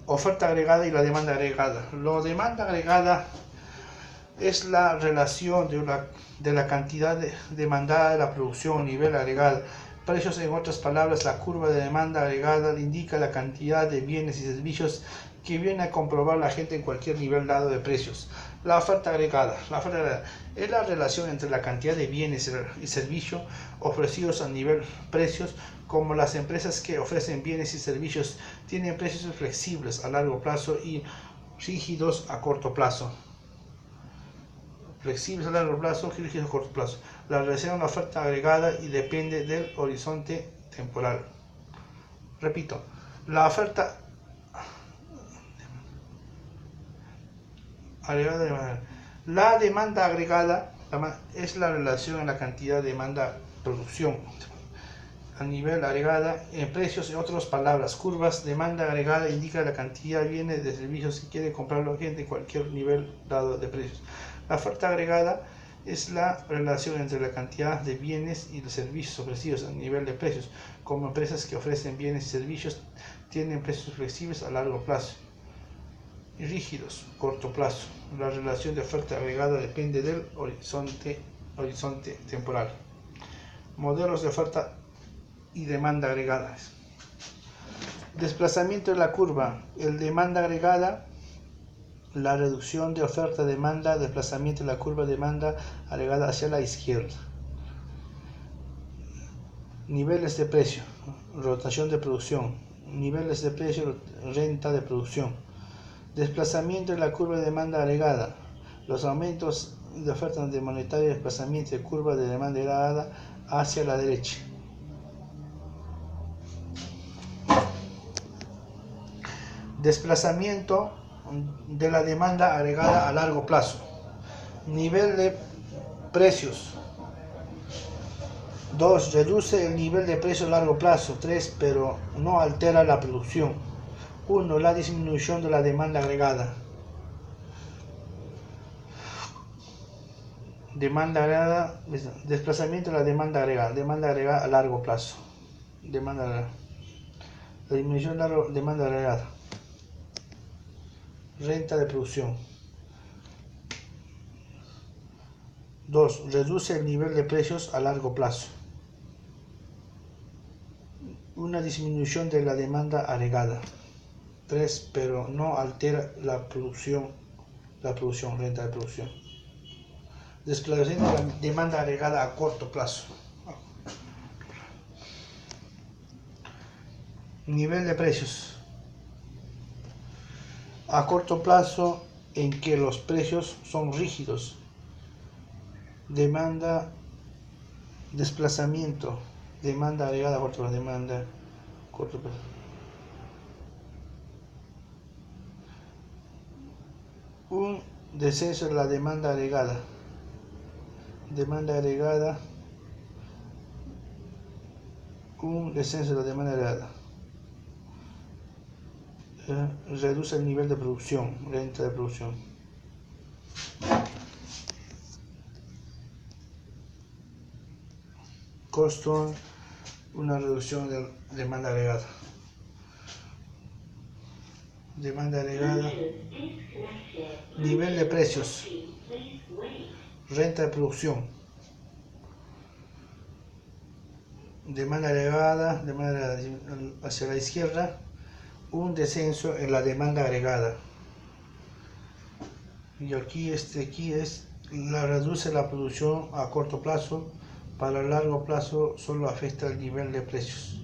Oferta agregada y la demanda agregada. La demanda agregada es la relación de la cantidad demandada de la producción a nivel agregado. Precios, en otras palabras, la curva de demanda agregada indica la cantidad de bienes y servicios que viene a comprobar la gente en cualquier nivel dado de precios. La oferta agregada. La oferta agregada es la relación entre la cantidad de bienes y servicios ofrecidos a nivel precios. Como las empresas que ofrecen bienes y servicios tienen precios flexibles a largo plazo y rígidos a corto plazo. Flexibles a largo plazo, rígidos a corto plazo. La relación de la oferta agregada y depende del horizonte temporal. Repito, la oferta agregada. La demanda agregada es la relación en la cantidad de demanda-producción a nivel agregada en precios. En otras palabras, curvas. Demanda agregada indica la cantidad de bienes de servicios que quiere comprar la gente en cualquier nivel dado de precios. La oferta agregada es la relación entre la cantidad de bienes y de servicios ofrecidos a nivel de precios. Como empresas que ofrecen bienes y servicios tienen precios flexibles a largo plazo y rígidos a corto plazo. La relación de oferta agregada depende del horizonte temporal. Modelos de oferta y demanda agregadas. Desplazamiento de la curva. El demanda agregada, la reducción de oferta-demanda, desplazamiento de la curva demanda agregada hacia la izquierda. Niveles de precio, rotación de producción, niveles de precio, renta de producción. Desplazamiento de la curva de demanda agregada. Los aumentos de oferta monetaria, desplazamiento de curva de demanda agregada hacia la derecha. Desplazamiento de la demanda agregada a largo plazo. Nivel de precios. 2. Reduce el nivel de precio a largo plazo. 3. Pero no altera la producción. 1. La disminución de la demanda agregada. Demanda agregada, desplazamiento de la demanda agregada a largo plazo. Demanda agregada. La disminución de la demanda agregada. Renta de producción. 2. Reduce el nivel de precios a largo plazo. Una disminución de la demanda agregada. 3. Pero no altera la producción, renta de producción. Desplazamiento de la demanda agregada a corto plazo. Nivel de precios. A corto plazo, en que los precios son rígidos. Demanda, desplazamiento, demanda agregada a corto plazo, demanda corto plazo. Un descenso de la demanda agregada. Un descenso de la demanda agregada. Reduce el nivel de producción, renta de producción. Costo, una reducción de demanda agregada. Demanda agregada. Nivel de precios. Renta de producción. Demanda agregada hacia la izquierda. Un descenso en la demanda agregada. Y aquí es reduce la producción a corto plazo. Para el largo plazo solo afecta el nivel de precios.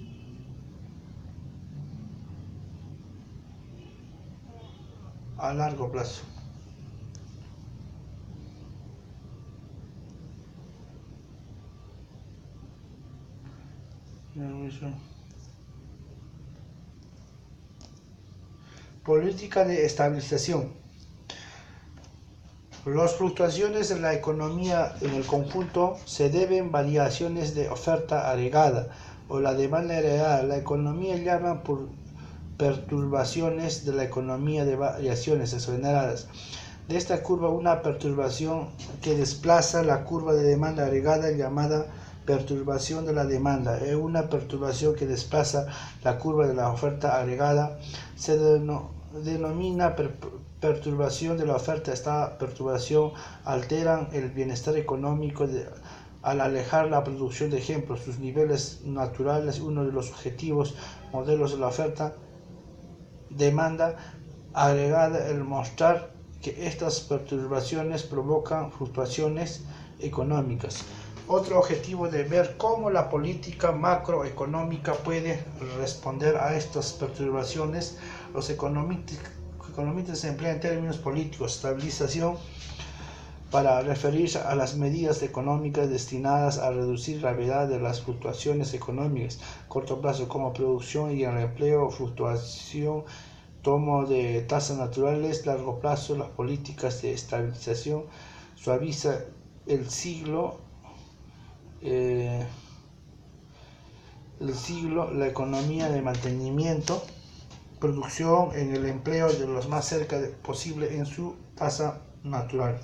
A largo plazo. Política de estabilización. Las fluctuaciones de la economía en el conjunto se deben a variaciones de oferta agregada o la demanda agregada. La economía llama por perturbaciones de la economía de variaciones exoneradas. De esta curva, una perturbación que desplaza la curva de demanda agregada llamada perturbación de la demanda es una perturbación que desplaza la curva de la oferta agregada. Se denomina perturbación de la oferta. Esta perturbación altera el bienestar económico al alejar la producción de ejemplos, sus niveles naturales. Uno de los objetivos modelos de la oferta demanda agregada el mostrar que estas perturbaciones provocan fluctuaciones económicas. Otro objetivo de ver cómo la política macroeconómica puede responder a estas perturbaciones. Los economistas emplean términos políticos, estabilización, para referirse a las medidas económicas destinadas a reducir la gravedad de las fluctuaciones económicas, corto plazo como producción y el empleo, fluctuación, tomo de tasas naturales, largo plazo, las políticas de estabilización, suaviza el ciclo, la economía de mantenimiento, producción en el empleo de los más cerca posible en su tasa natural.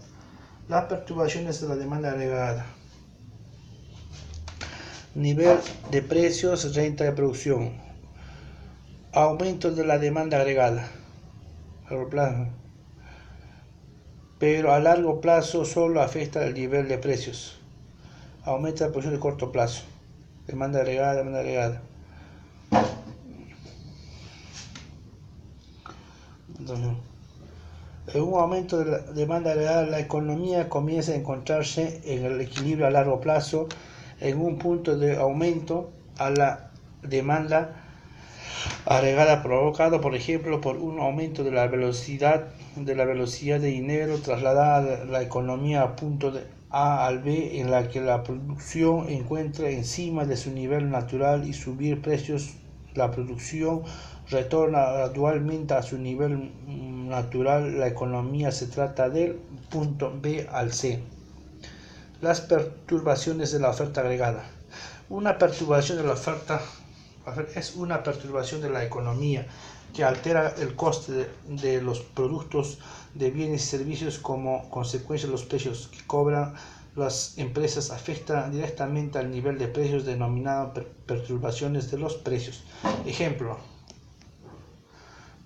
Las perturbaciones de la demanda agregada. Nivel de precios, renta de producción. Aumento de la demanda agregada. Pero a largo plazo solo afecta el nivel de precios. Aumenta la producción de corto plazo. Demanda agregada. Entonces, en un aumento de la demanda agregada, la economía comienza a encontrarse en el equilibrio a largo plazo, en un punto de aumento a la demanda agregada provocado, por ejemplo, por un aumento de la velocidad de dinero trasladada de la economía a punto de A al B, en la que la producción encuentra encima de su nivel natural y subir precios. La producción retorna gradualmente a su nivel natural. La economía se trata del punto B al C. Las perturbaciones de la oferta agregada. Una perturbación de la oferta es una perturbación de la economía que altera el coste de los productos de bienes y servicios. Como consecuencia, los precios que cobran las empresas afectan directamente al nivel de precios, denominado perturbaciones de los precios. Ejemplo: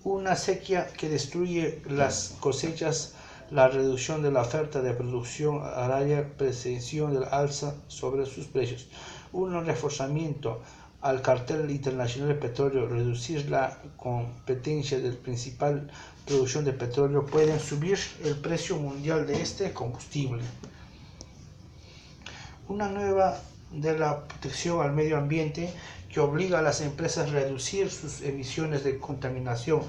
una sequía que destruye las cosechas, la reducción de la oferta de producción agraria, percepción del alza sobre sus precios. Un reforzamiento al cartel internacional de petróleo, reducir la competencia del principal producción de petróleo, pueden subir el precio mundial de este combustible. Una nueva de la protección al medio ambiente, que obliga a las empresas a reducir sus emisiones de contaminación.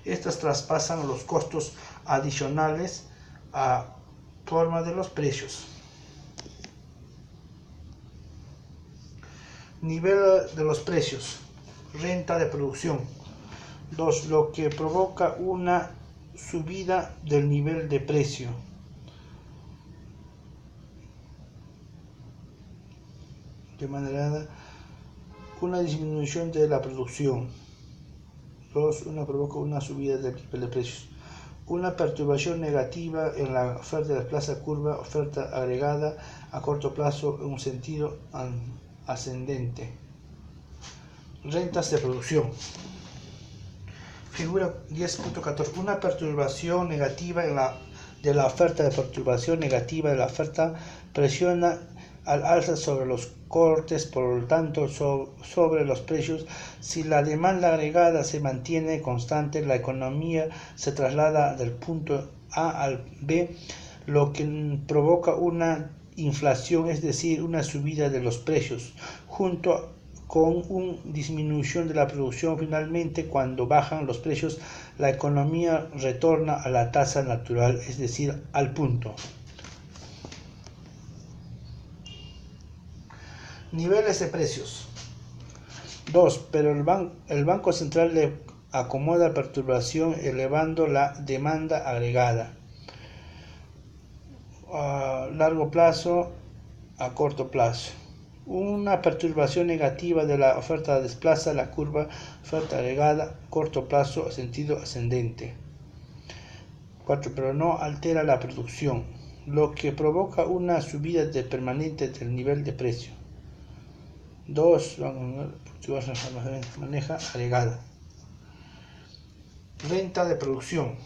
Estas traspasan los costos adicionales a forma de los precios. Nivel de los precios. Renta de producción. 2. Lo que provoca una subida del nivel de precio. De manera una disminución de la producción. 2. Provoca una subida del nivel de precios. Una perturbación negativa en la oferta de plaza curva, oferta agregada a corto plazo en un sentido ascendente. Rentas de producción. Figura 10.14. Una perturbación negativa de la oferta. De perturbación negativa de la oferta presiona al alza sobre los cortes, por lo tanto sobre los precios. Si la demanda agregada se mantiene constante, la economía se traslada del punto A al B, lo que provoca una inflación, es decir, una subida de los precios, junto con una disminución de la producción. Finalmente, cuando bajan los precios, la economía retorna a la tasa natural, es decir, al punto. Niveles de precios. 2. Pero el Banco Central le acomoda perturbación elevando la demanda agregada a largo plazo a corto plazo. Una perturbación negativa de la oferta desplaza la curva oferta agregada a corto plazo a sentido ascendente. 4. Pero no altera la producción, lo que provoca una subida permanente del nivel de precio. 2. Maneja agregada. Renta de producción.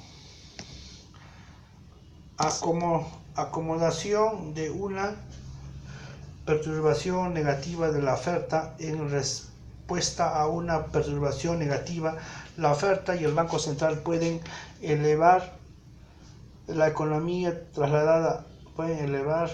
Acomodación de una perturbación negativa de la oferta. En respuesta a una perturbación negativa, la oferta y el Banco Central pueden elevar la economía trasladada, pueden elevar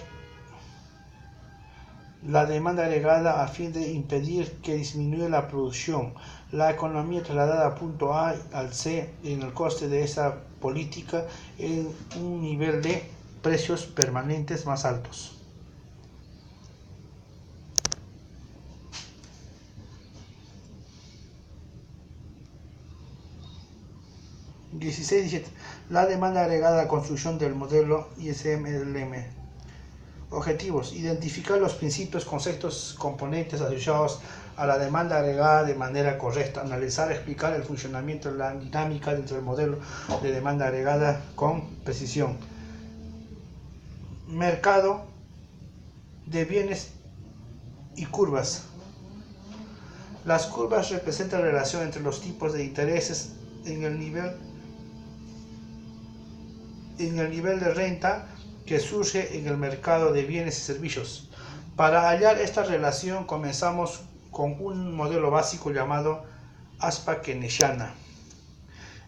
la demanda agregada a fin de impedir que disminuya la producción. La economía trasladada a punto A al C en el coste de esa política en un nivel de precios permanentes más altos. 16-17. La demanda agregada a construcción del modelo ISM-LM. Objetivos: identificar los principios, conceptos, componentes asociados a la demanda agregada de manera correcta. Analizar, explicar el funcionamiento de la dinámica dentro del modelo de demanda agregada con precisión. Mercado de bienes y curvas. Las curvas representan la relación entre los tipos de intereses en el nivel de renta que surge en el mercado de bienes y servicios. Para hallar esta relación, comenzamos con un modelo básico llamado aspa keynesiana.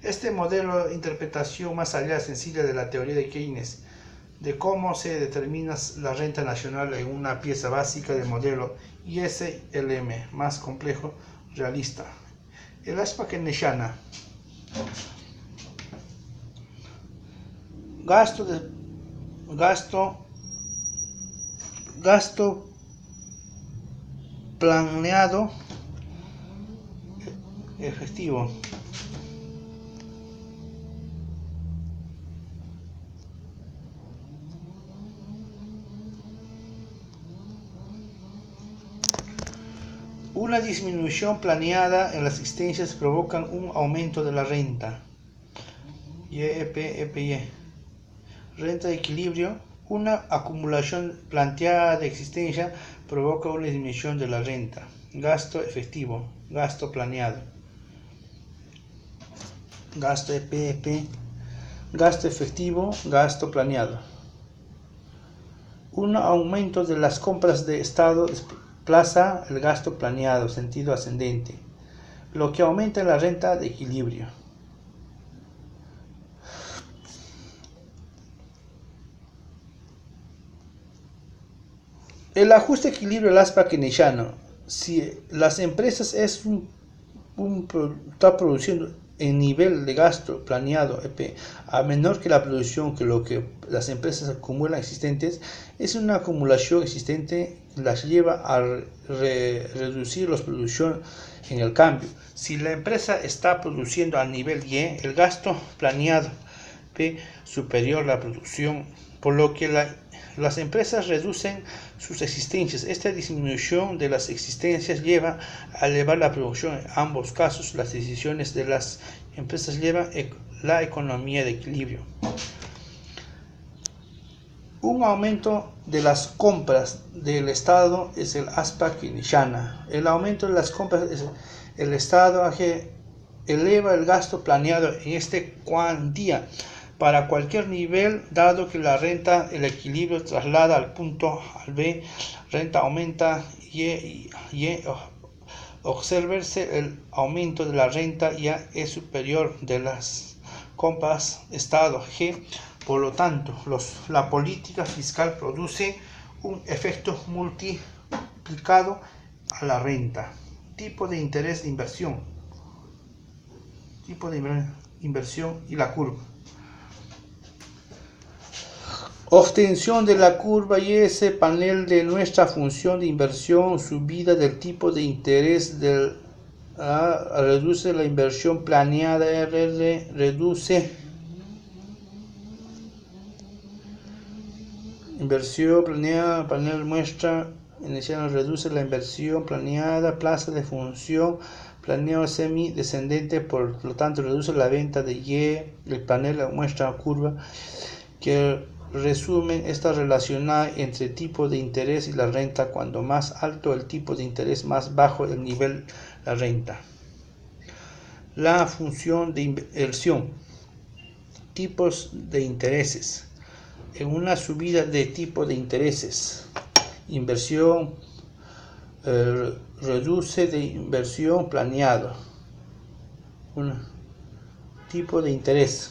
Este modelo de interpretación más allá sencilla de la teoría de Keynes de cómo se determina la renta nacional en una pieza básica del modelo ISLM más complejo realista. El aspa keynesiana. Gasto planeado efectivo. Una disminución planeada en las existencias provoca un aumento de la renta. EPY. Renta de equilibrio. Una acumulación planteada de existencia provoca una disminución de la renta. Gasto efectivo. Gasto planeado. Gasto EPP. Gasto efectivo. Gasto planeado. Un aumento de las compras de Estado desplaza el gasto planeado, sentido ascendente, lo que aumenta la renta de equilibrio. El ajuste de equilibrio del aspa keynesiano. Si las empresas está produciendo en nivel de gasto planeado a menor que la producción, que lo que las empresas acumulan existentes, es una acumulación existente que las lleva a reducir la producción. En el cambio, si la empresa está produciendo a nivel Y, el gasto planeado P superior a la producción, por lo que las empresas reducen sus existencias. Esta disminución de las existencias lleva a elevar la producción. En ambos casos, las decisiones de las empresas llevan la economía de equilibrio. Un aumento de las compras del Estado es el aspa keynesiana. El aumento de las compras es el Estado que eleva el gasto planeado en esta cuantía para cualquier nivel, dado que la renta, el equilibrio traslada al punto al B, renta aumenta y observarse el aumento de la renta ya es superior de las compras Estado G. Por lo tanto, la política fiscal produce un efecto multiplicado a la renta. Tipo de interés de inversión. Tipo de inversión y la curva. Obtención de la curva y ese panel de nuestra función de inversión, subida del tipo de interés del A, reduce la inversión planeada, RR, reduce inversión planeada, panel muestra inicial, reduce la inversión planeada, plaza de función, planeo semidescendente, por lo tanto reduce la venta de Y, el panel muestra curva que resumen esta relacionada entre tipo de interés y la renta. Cuando más alto el tipo de interés, más bajo el nivel la renta. La función de inversión. Tipos de intereses. En una subida de tipo de intereses, inversión reduce de inversión planeado. Un tipo de interés.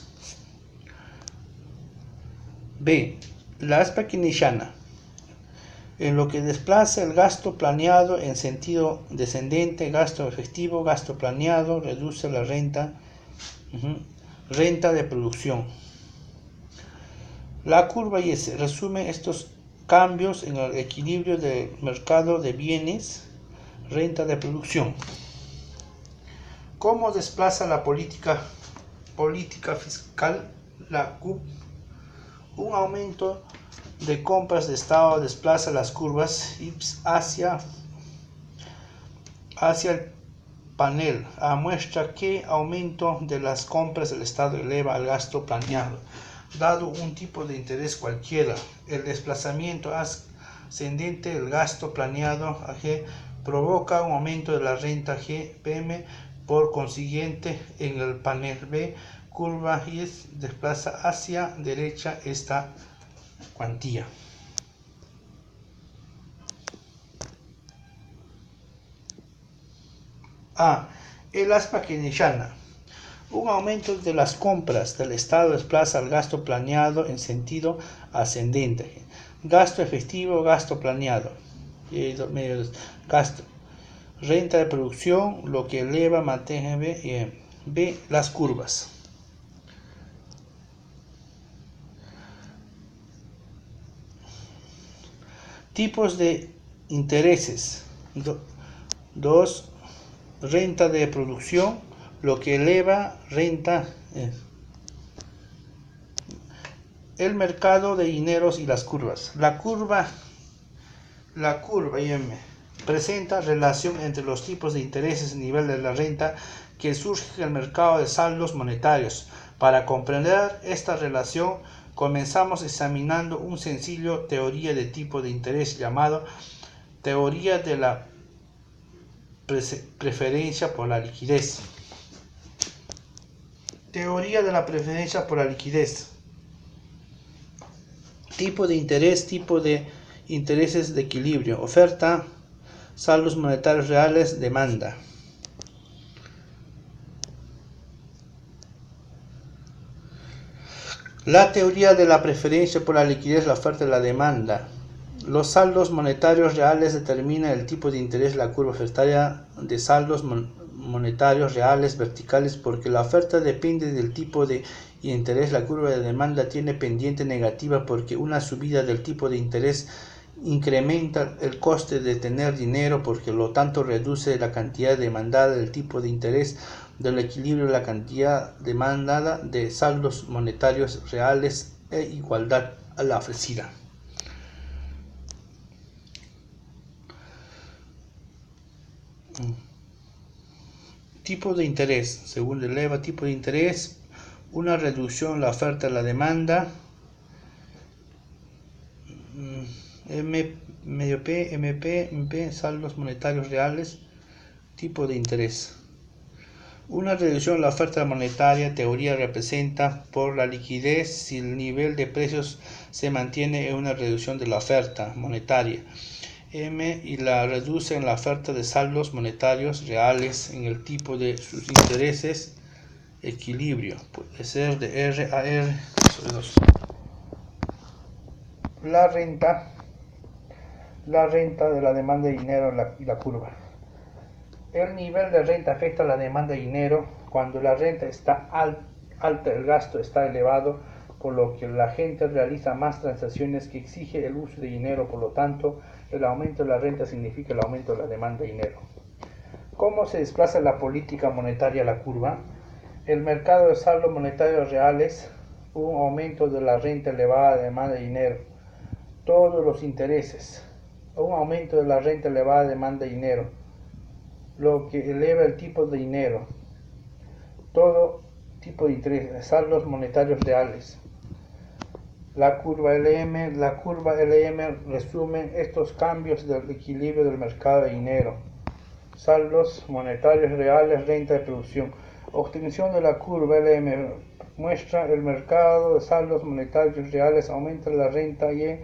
B. La aspa keynesiana. En lo que desplaza el gasto planeado en sentido descendente, gasto efectivo, gasto planeado, reduce la renta, renta de producción. La curva Y resume estos cambios en el equilibrio del mercado de bienes, renta de producción. ¿Cómo desplaza la política fiscal la CUP? Un aumento de compras de Estado desplaza las curvas hacia el panel. Muestra que aumento de las compras del Estado eleva el gasto planeado. Dado un tipo de interés cualquiera, el desplazamiento ascendente del gasto planeado G provoca un aumento de la renta GPM. Por consiguiente, en el panel B, curva Y desplaza hacia derecha esta cuantía. A. El aspa keynesiana. Un aumento de las compras del Estado desplaza el gasto planeado en sentido ascendente. Gasto efectivo, gasto planeado. Gasto. renta de producción, lo que eleva, mantiene B, las curvas. Tipos de intereses. 2. Renta de producción, lo que eleva, renta. El mercado de dineros y las curvas. La curva IM presenta relación entre los tipos de intereses y nivel de la renta que surge en el mercado de saldos monetarios. Para comprender esta relación, comenzamos examinando un sencillo teoría de tipo de interés llamado teoría de la preferencia por la liquidez. Teoría de la preferencia por la liquidez. Tipo de intereses de equilibrio, oferta, saldos monetarios reales, demanda. La teoría de la preferencia por la liquidez, la oferta y la demanda. Los saldos monetarios reales determinan el tipo de interés, la curva ofertaria de saldos monetarios reales verticales, porque la oferta depende del tipo de interés. La curva de demanda tiene pendiente negativa porque una subida del tipo de interés incrementa el coste de tener dinero, porque lo tanto reduce la cantidad demandada del tipo de interés del equilibrio de la cantidad demandada de saldos monetarios reales e igualdad a la ofrecida. Tipo de interés. Según eleva tipo de interés, una reducción en la oferta a la demanda. MP, saldos monetarios reales, tipo de interés. Una reducción en la oferta monetaria, teoría representa por la liquidez si el nivel de precios se mantiene en una reducción de la oferta monetaria. M y la reduce en la oferta de saldos monetarios reales en el tipo de sus intereses, equilibrio, puede ser de R a R sobre 2. La renta de la demanda de dinero y la curva. El nivel de renta afecta a la demanda de dinero. Cuando la renta está alta, el gasto está elevado, por lo que la gente realiza más transacciones que exige el uso de dinero. Por lo tanto, el aumento de la renta significa el aumento de la demanda de dinero. ¿Cómo se desplaza la política monetaria a la curva? El mercado de saldos monetarios reales, un aumento de la renta elevada de demanda de dinero. Todos los intereses, un aumento de la renta elevada de demanda de dinero, lo que eleva el tipo de dinero. Todo tipo de interés, saldos monetarios reales. La curva LM resume estos cambios del equilibrio del mercado de dinero. Saldos monetarios reales, renta de producción. Obtención de la curva LM muestra el mercado de saldos monetarios reales, aumenta la renta y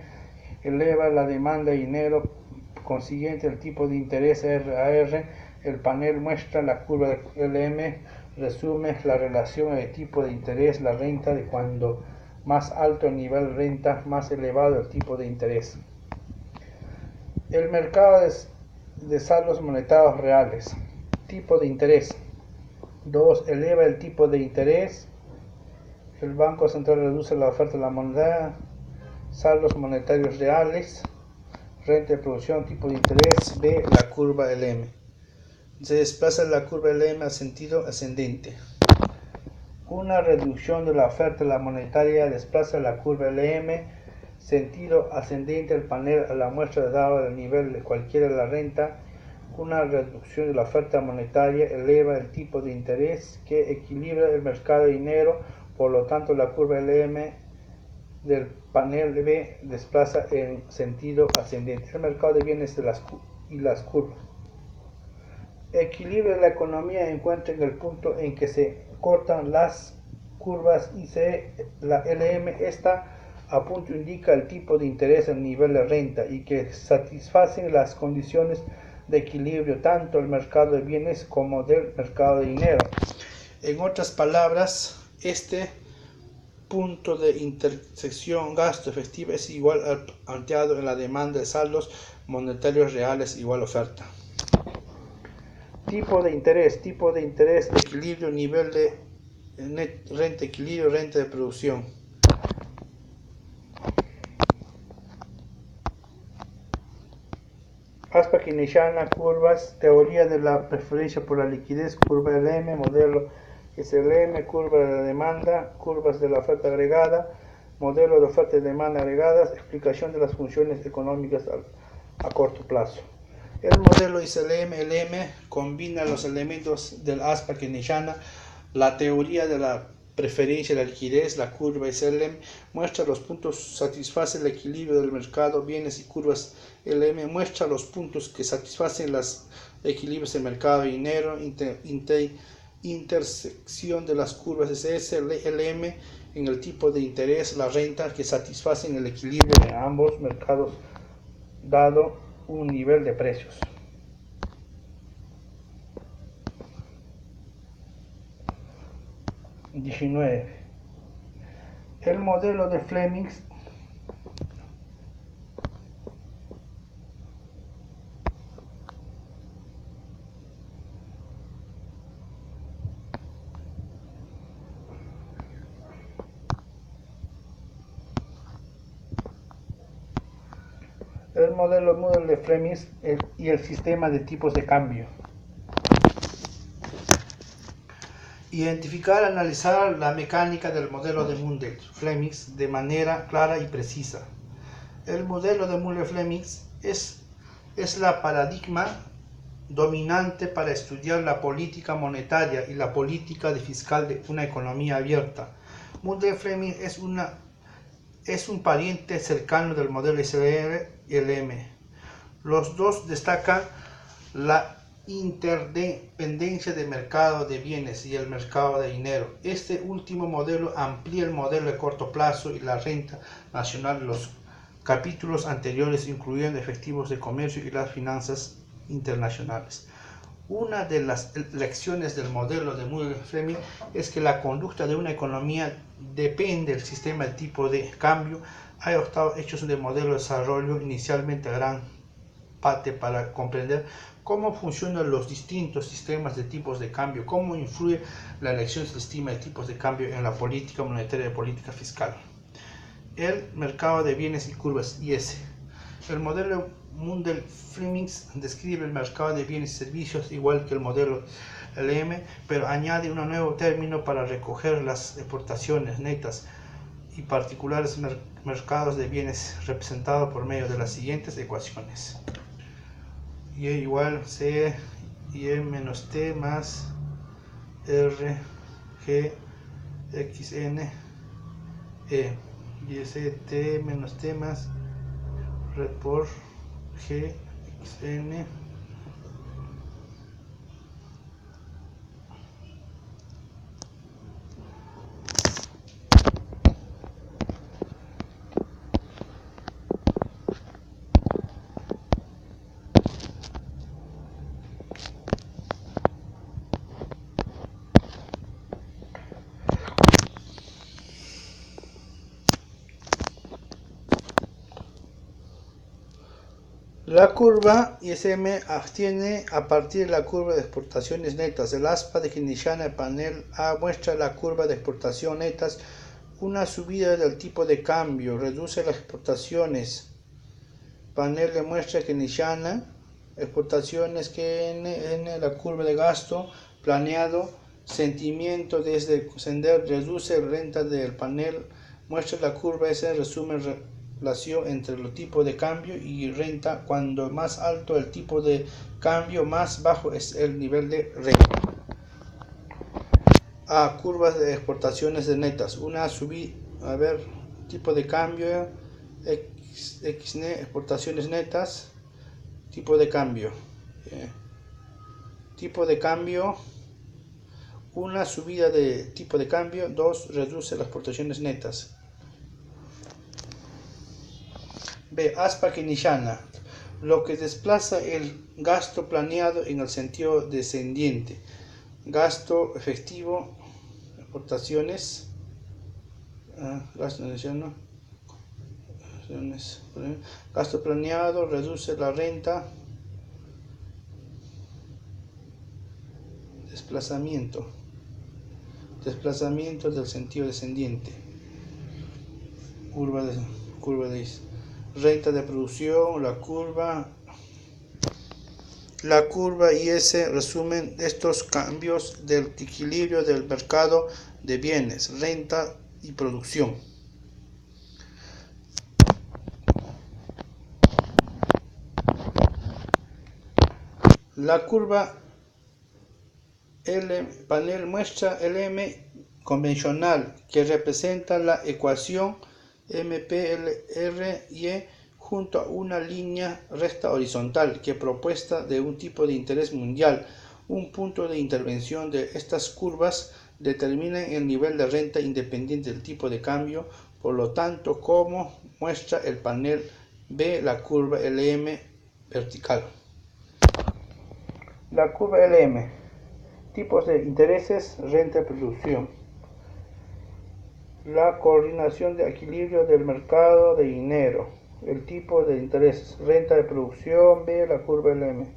eleva la demanda de dinero, consiguiente el tipo de interés R a R. El panel muestra la curva de LM, resume la relación de tipo de interés, la renta, de cuando más alto el nivel de renta, más elevado el tipo de interés. El mercado de saldos monetarios reales. Tipo de interés. 2. Eleva el tipo de interés. El Banco Central reduce la oferta de la moneda. Saldos monetarios reales. Renta de producción, tipo de interés. B. La curva LM. Se desplaza la curva LM a sentido ascendente. Una reducción de la oferta de la monetaria desplaza la curva LM sentido ascendente. El panel a la muestra dado del nivel de cualquiera de la renta. Una reducción de la oferta monetaria eleva el tipo de interés que equilibra el mercado de dinero. Por lo tanto, la curva LM del panel B desplaza en sentido ascendente el mercado de bienes y las curvas. Equilibrio de la economía encuentra en el punto en que se cortan las curvas y la LM está a punto indica el tipo de interés, el nivel de renta y que satisfacen las condiciones de equilibrio tanto del mercado de bienes como del mercado de dinero. En otras palabras, este punto de intersección gasto efectivo es igual al planteado en la demanda de saldos monetarios reales igual oferta. tipo de interés, equilibrio, nivel de renta, equilibrio, renta de producción. Aspa-Keynesiana, curvas, teoría de la preferencia por la liquidez, curva LM, modelo SLM, curva de la demanda, curvas de la oferta agregada, modelo de oferta y demanda agregadas, explicación de las funciones económicas a corto plazo. El modelo SLM-LM combina los elementos del Aspa-Keynesiana, la teoría de la preferencia de la liquidez, la curva SLM muestra los puntos, satisface el equilibrio del mercado, bienes y curvas LM muestra los puntos que satisfacen los equilibrios del mercado y dinero, intersección de las curvas SLM en el tipo de interés, la renta que satisfacen el equilibrio de ambos mercados dado un nivel de precios. El modelo de Fleming de Fleming y el sistema de tipos de cambio. Identificar, analizar la mecánica del modelo de Mundell-Fleming de manera clara y precisa. El modelo de Mundell-Fleming es la paradigma dominante para estudiar la política monetaria y la política fiscal de una economía abierta. Mundell-Fleming es un pariente cercano del modelo SLM. Los dos destacan la interdependencia del mercado de bienes y el mercado de dinero. Este último modelo amplía el modelo de corto plazo y la renta nacional. Los capítulos anteriores incluían efectivos de comercio y las finanzas internacionales. Una de las lecciones del modelo de Mundell-Fleming es que la conducta de una economía depende del sistema de tipo de cambio. Hay adoptado hechos de modelo de desarrollo inicialmente a gran parte para comprender cómo funcionan los distintos sistemas de tipos de cambio, cómo influye la elección del sistema de tipos de cambio en la política monetaria y política fiscal. El mercado de bienes y curvas IS. El modelo Mundell-Fleming describe el mercado de bienes y servicios igual que el modelo LM, pero añade un nuevo término para recoger las exportaciones netas y particulares mercados de bienes representados por medio de las siguientes ecuaciones. Y igual C y E menos T más R G X N E y C T menos T más R por G X N La curva ISM obtiene a partir de la curva de exportaciones netas. El aspa de Keynesiana, el panel A muestra la curva de exportación netas, una subida del tipo de cambio, reduce las exportaciones. Panel le muestra Keynesiana, exportaciones KN, la curva de gasto planeado, sentimiento desde ascender, reduce renta del panel, muestra la curva S, resumen relación entre el tipo de cambio y renta. Cuando más alto el tipo de cambio, más bajo es el nivel de renta. A curvas de exportaciones de netas, una subida, tipo de cambio, XN, exportaciones netas, tipo de cambio, tipo de cambio, una subida de tipo de cambio, 2 reduce las exportaciones netas. B. Aspa Keynesiana, lo que desplaza el gasto planeado en el sentido descendiente. Gasto efectivo, exportaciones, gasto planeado reduce la renta, desplazamiento del sentido descendiente, curva de renta de producción, la curva IS resumen estos cambios del equilibrio del mercado de bienes, renta y producción. La curva L panel muestra el M convencional que representa la ecuación MPLRY junto a una línea recta horizontal que propuesta de un tipo de interés mundial. Un punto de intervención de estas curvas determina el nivel de renta independiente del tipo de cambio. Por lo tanto, como muestra el panel B, la curva LM vertical. La curva LM, tipos de intereses, renta y producción. La coordinación de equilibrio del mercado de dinero, el tipo de intereses, renta de producción, B, la curva LM.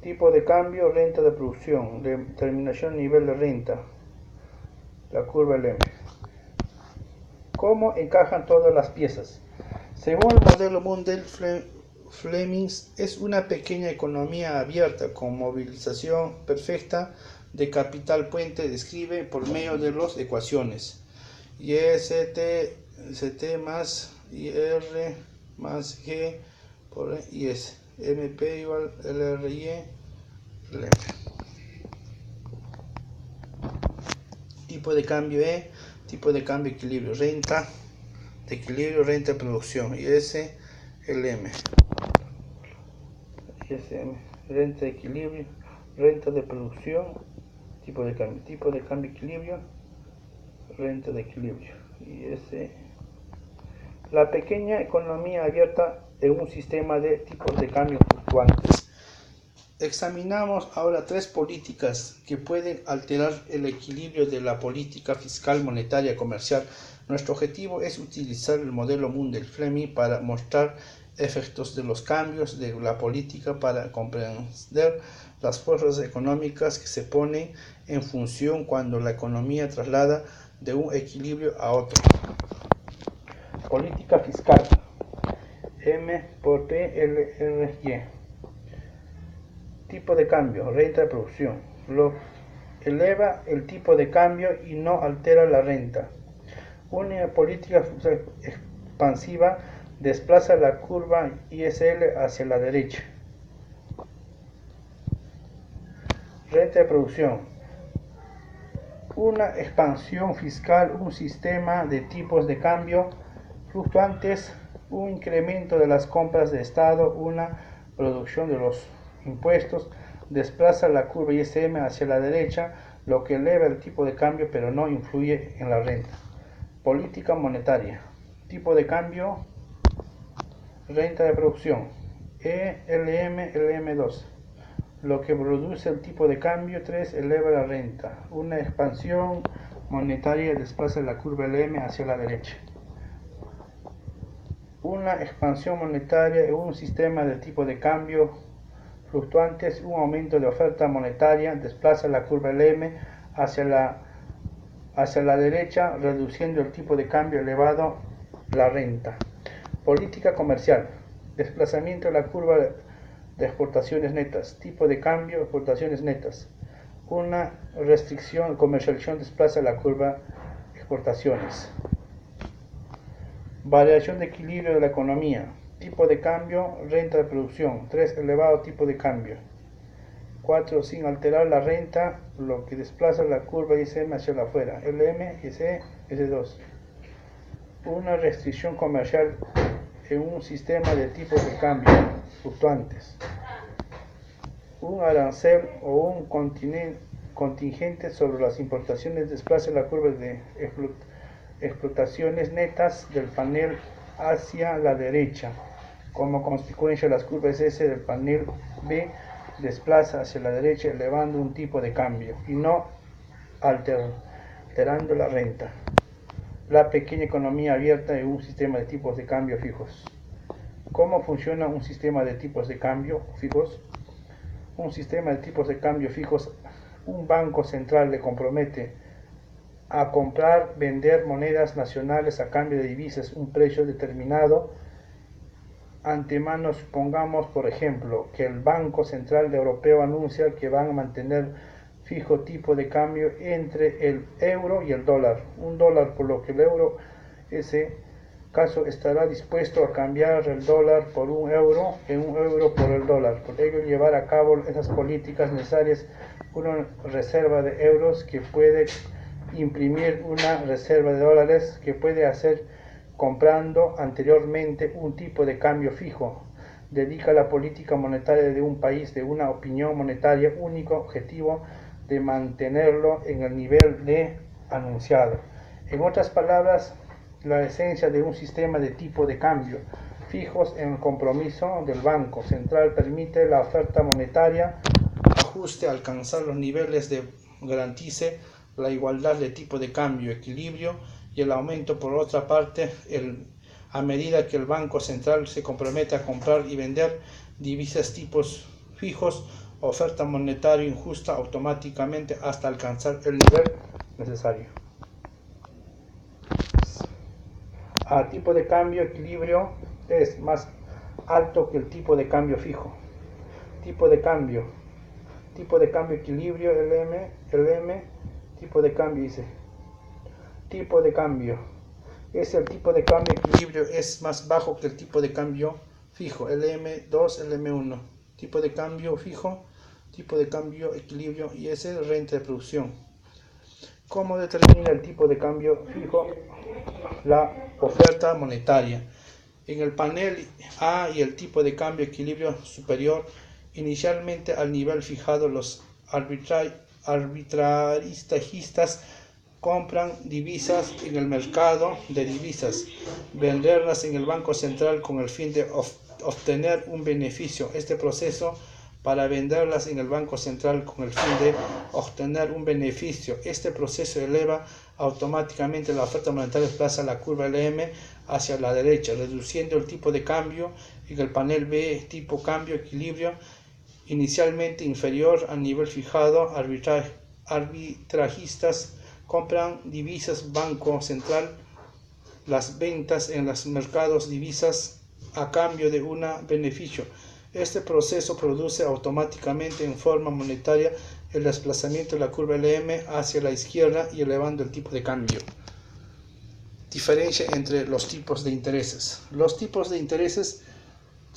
Tipo de cambio, renta de producción, determinación nivel de renta, la curva LM. ¿Cómo encajan todas las piezas? Según el modelo Mundell-Fleming, es una pequeña economía abierta con movilización perfecta de capital puente, describe por medio de las ecuaciones IST más IR más G por IS, MP igual LRY LM. Tipo de cambio E, tipo de cambio equilibrio, renta de equilibrio, renta de producción, IS LM. ISM, renta de equilibrio, renta de producción, tipo de cambio equilibrio, renta de equilibrio. IS. La pequeña economía abierta en un sistema de tipos de cambio fluctuantes. Examinamos ahora tres políticas que pueden alterar el equilibrio de la política fiscal, monetaria y comercial. Nuestro objetivo es utilizar el modelo Mundell-Fleming para mostrar efectos de los cambios de la política para comprender las fuerzas económicas que se ponen en función cuando la economía traslada de un equilibrio a otro. Política fiscal. M por P L R Y. Tipo de cambio, renta de producción. Lo eleva el tipo de cambio y no altera la renta. Una política expansiva desplaza la curva ISL hacia la derecha. Renta de producción. Una expansión fiscal, un sistema de tipos de cambio fluctuantes, un incremento de las compras de Estado, una reducción de los impuestos, desplaza la curva ISM hacia la derecha, lo que eleva el tipo de cambio pero no influye en la renta. Política monetaria. Tipo de cambio, renta de producción, ELM, LM2. Lo que produce el tipo de cambio 3 eleva la renta. Una expansión monetaria desplaza la curva LM hacia la derecha. Una expansión monetaria en un sistema de tipo de cambio fluctuantes, un aumento de oferta monetaria desplaza la curva LM hacia la derecha, reduciendo el tipo de cambio elevado, la renta. Política comercial. Desplazamiento de la curva de exportaciones netas. Tipo de cambio, exportaciones netas. Una restricción, comercialización desplaza la curva exportaciones. Variación de equilibrio de la economía. Tipo de cambio, renta de producción. 3. Elevado tipo de cambio. 4. Sin alterar la renta, lo que desplaza la curva ISM hacia afuera. LM, SE, S2. Una restricción comercial en un sistema de tipos de cambio fluctuantes. Un arancel o un contingente sobre las importaciones desplaza la curva de explotaciones netas del panel hacia la derecha. Como consecuencia, las curvas S del panel B desplaza hacia la derecha elevando un tipo de cambio y no alterando la renta. La pequeña economía abierta en un sistema de tipos de cambio fijos. ¿Cómo funciona un sistema de tipos de cambio fijos? un sistema de tipos de cambio fijos, un banco central le compromete a comprar, vender monedas nacionales a cambio de divisas, un precio determinado antemano. Supongamos, por ejemplo, que el Banco Central Europeo anuncia que van a mantener fijo tipo de cambio entre el euro y el dólar, un dólar, por lo que el euro, ese caso, estará dispuesto a cambiar el dólar por un euro en un euro por el dólar. Por ello, llevar a cabo esas políticas necesarias, una reserva de euros que puede imprimir una reserva de dólares que puede hacer comprando anteriormente un tipo de cambio fijo. Dedica la política monetaria de un país de una opinión monetaria único objetivo de mantenerlo en el nivel de anunciado. En otras palabras, la esencia de un sistema de tipo de cambio fijos en el compromiso del Banco Central permite la oferta monetaria ajuste alcanzar los niveles de garantice la igualdad de tipo de cambio, equilibrio y el aumento. Por otra parte, a medida que el Banco Central se compromete a comprar y vender divisas tipos fijos, oferta monetaria injusta automáticamente hasta alcanzar el nivel necesario. A tipo de cambio equilibrio es más alto que el tipo de cambio fijo. Tipo de cambio equilibrio, LM, tipo de cambio, dice. Tipo de cambio. El tipo de cambio equilibrio es más bajo que el tipo de cambio fijo, LM2, LM1. Tipo de cambio fijo, tipo de cambio equilibrio y es el renta de producción. ¿Cómo determina el tipo de cambio fijo? La oferta monetaria. En el panel A y el tipo de cambio equilibrio superior, inicialmente al nivel fijado, los arbitraristas compran divisas en el mercado de divisas, venderlas en el Banco Central con el fin de obtener un beneficio. Este proceso para venderlas en el Banco Central con el fin de obtener un beneficio. Este proceso eleva automáticamente la oferta monetaria, desplaza la curva LM hacia la derecha, reduciendo el tipo de cambio en el panel B, tipo cambio equilibrio, inicialmente inferior al nivel fijado. Arbitrajistas compran divisas, Banco Central las ventas en los mercados divisas a cambio de un beneficio. Este proceso produce automáticamente en forma monetaria el desplazamiento de la curva LM hacia la izquierda y elevando el tipo de cambio. Diferencia entre los tipos de intereses. Los tipos de intereses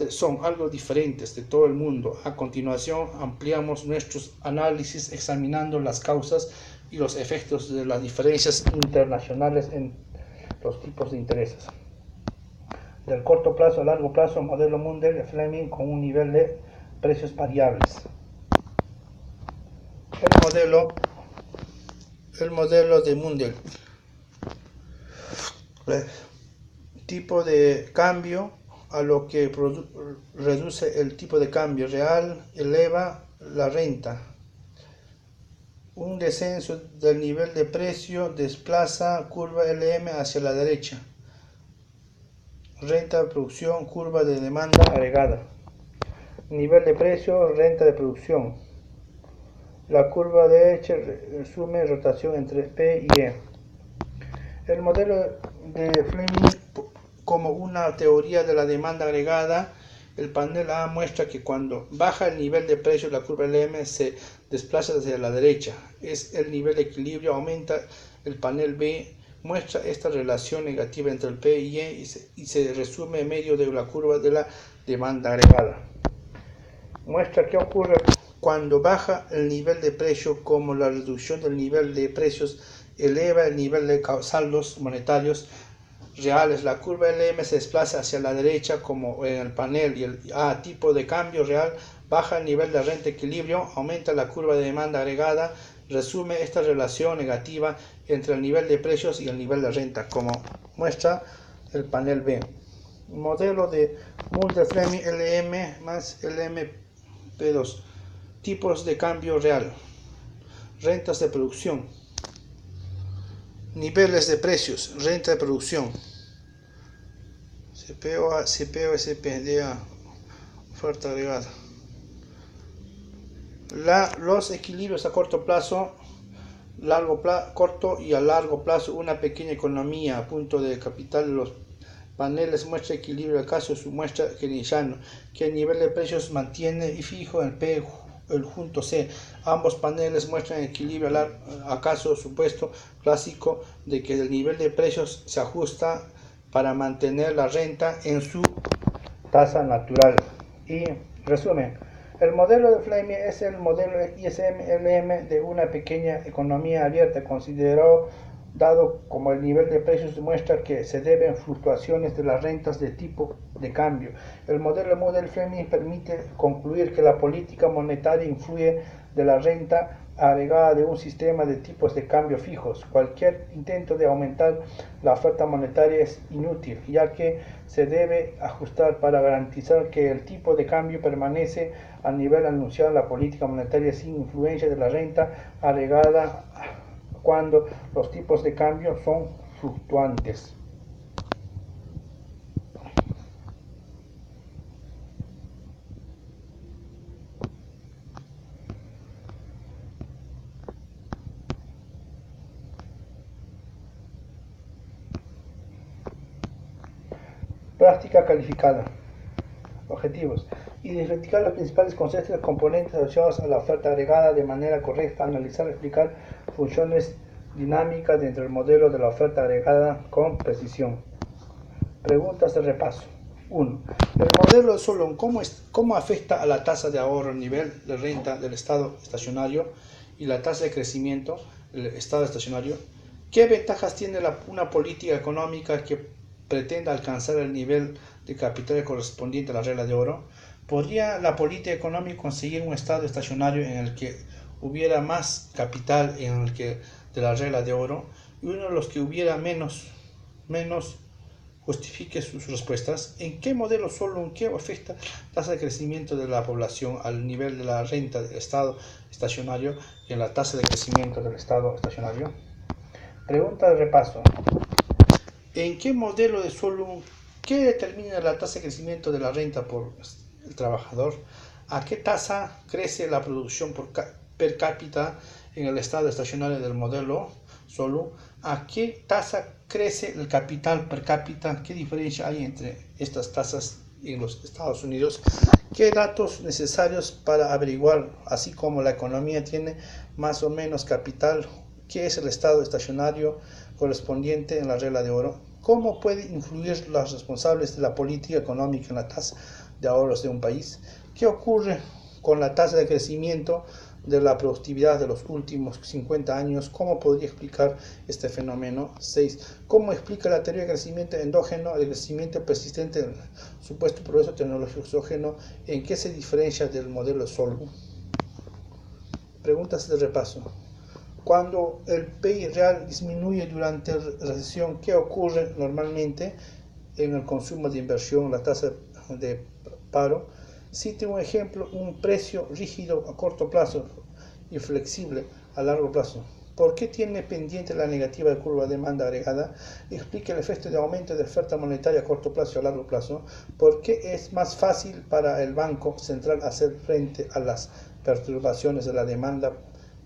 son algo diferentes de todo el mundo. A continuación ampliamos nuestros análisis examinando las causas y los efectos de las diferencias internacionales en los tipos de intereses. Del corto plazo a largo plazo, modelo Mundell de Fleming con un nivel de precios variables. El modelo de Mundell. Tipo de cambio a lo que reduce el tipo de cambio real, eleva la renta. Un descenso del nivel de precio desplaza curva LM hacia la derecha. Renta de producción, curva de demanda agregada. Nivel de precio, renta de producción. La curva de H resume rotación entre P y E. El modelo de Fleming como una teoría de la demanda agregada. El panel A muestra que cuando baja el nivel de precio, la curva LM se desplaza hacia la derecha. Es el nivel de equilibrio, aumenta. El panel B muestra esta relación negativa entre el P y E y se resume en medio de la curva de la demanda agregada. Muestra qué ocurre cuando baja el nivel de precio, como la reducción del nivel de precios eleva el nivel de saldos monetarios reales. La curva LM se desplaza hacia la derecha como en el panel y el A tipo de cambio real baja el nivel de renta equilibrio, aumenta la curva de demanda agregada, resume esta relación negativa entre el nivel de precios y el nivel de renta, como muestra el panel B. Modelo de Mundell-Fleming LM más LMP2. Tipos de cambio real. Rentas de producción. Niveles de precios. Renta de producción. CPO, SP, DA. Oferta agregada. Los equilibrios a corto plazo, corto y a largo plazo, una pequeña economía a punto de capital de los paneles muestra equilibrio al caso su muestra keynesiano, que el nivel de precios mantiene y fijo en P el junto C. Ambos paneles muestran equilibrio al caso supuesto clásico de que el nivel de precios se ajusta para mantener la renta en su tasa natural. Y resumen, el modelo de Fleming es el modelo ISM-LM de una pequeña economía abierta, considerado dado como el nivel de precios demuestra que se deben fluctuaciones de las rentas de tipo de cambio. El modelo Mudell-Fleming permite concluir que la política monetaria influye de la renta agregada de un sistema de tipos de cambio fijos. Cualquier intento de aumentar la oferta monetaria es inútil, ya que se debe ajustar para garantizar que el tipo de cambio permanece al nivel anunciado en la política monetaria sin influencia de la renta agregada cuando los tipos de cambio son fluctuantes. Práctica calificada. Objetivos. Identificar los principales conceptos y componentes asociados a la oferta agregada de manera correcta, analizar y explicar funciones dinámicas dentro del modelo de la oferta agregada con precisión. Preguntas de repaso. 1. El modelo de Solon, ¿cómo afecta a la tasa de ahorro, el nivel de renta del estado estacionario y la tasa de crecimiento del estado estacionario? ¿Qué ventajas tiene una política económica que pretenda alcanzar el nivel de capital correspondiente a la regla de oro? ¿Podría la política económica conseguir un estado estacionario en el que hubiera más capital en el que de la regla de oro y uno de los que hubiera menos? Justifique sus respuestas. ¿En qué modelo solo qué afecta la tasa de crecimiento de la población al nivel de la renta del estado estacionario y en la tasa de crecimiento del estado estacionario? Pregunta de repaso. ¿En qué modelo de Solon qué determina la tasa de crecimiento de la renta por el trabajador? ¿A qué tasa crece la producción per cápita en el estado estacionario del modelo Solon? ¿A qué tasa crece el capital per cápita? ¿Qué diferencia hay entre estas tasas en los Estados Unidos? ¿Qué datos necesarios para averiguar, así como la economía tiene más o menos capital? ¿Qué es el estado estacionario correspondiente en la regla de oro? ¿Cómo pueden influir los responsables de la política económica en la tasa de ahorros de un país? ¿Qué ocurre con la tasa de crecimiento de la productividad de los últimos 50 años? ¿Cómo podría explicar este fenómeno? 6. ¿Cómo explica la teoría de crecimiento endógeno el crecimiento persistente del supuesto progreso tecnológico exógeno? ¿En qué se diferencia del modelo Solon? Preguntas de repaso. Cuando el PIB real disminuye durante la recesión, ¿qué ocurre normalmente en el consumo de inversión, la tasa de paro? Cite un ejemplo, un precio rígido a corto plazo y flexible a largo plazo. ¿Por qué tiene pendiente la negativa de curva de demanda agregada? Explique el efecto de aumento de oferta monetaria a corto plazo y a largo plazo. ¿Por qué es más fácil para el Banco Central hacer frente a las perturbaciones de la demanda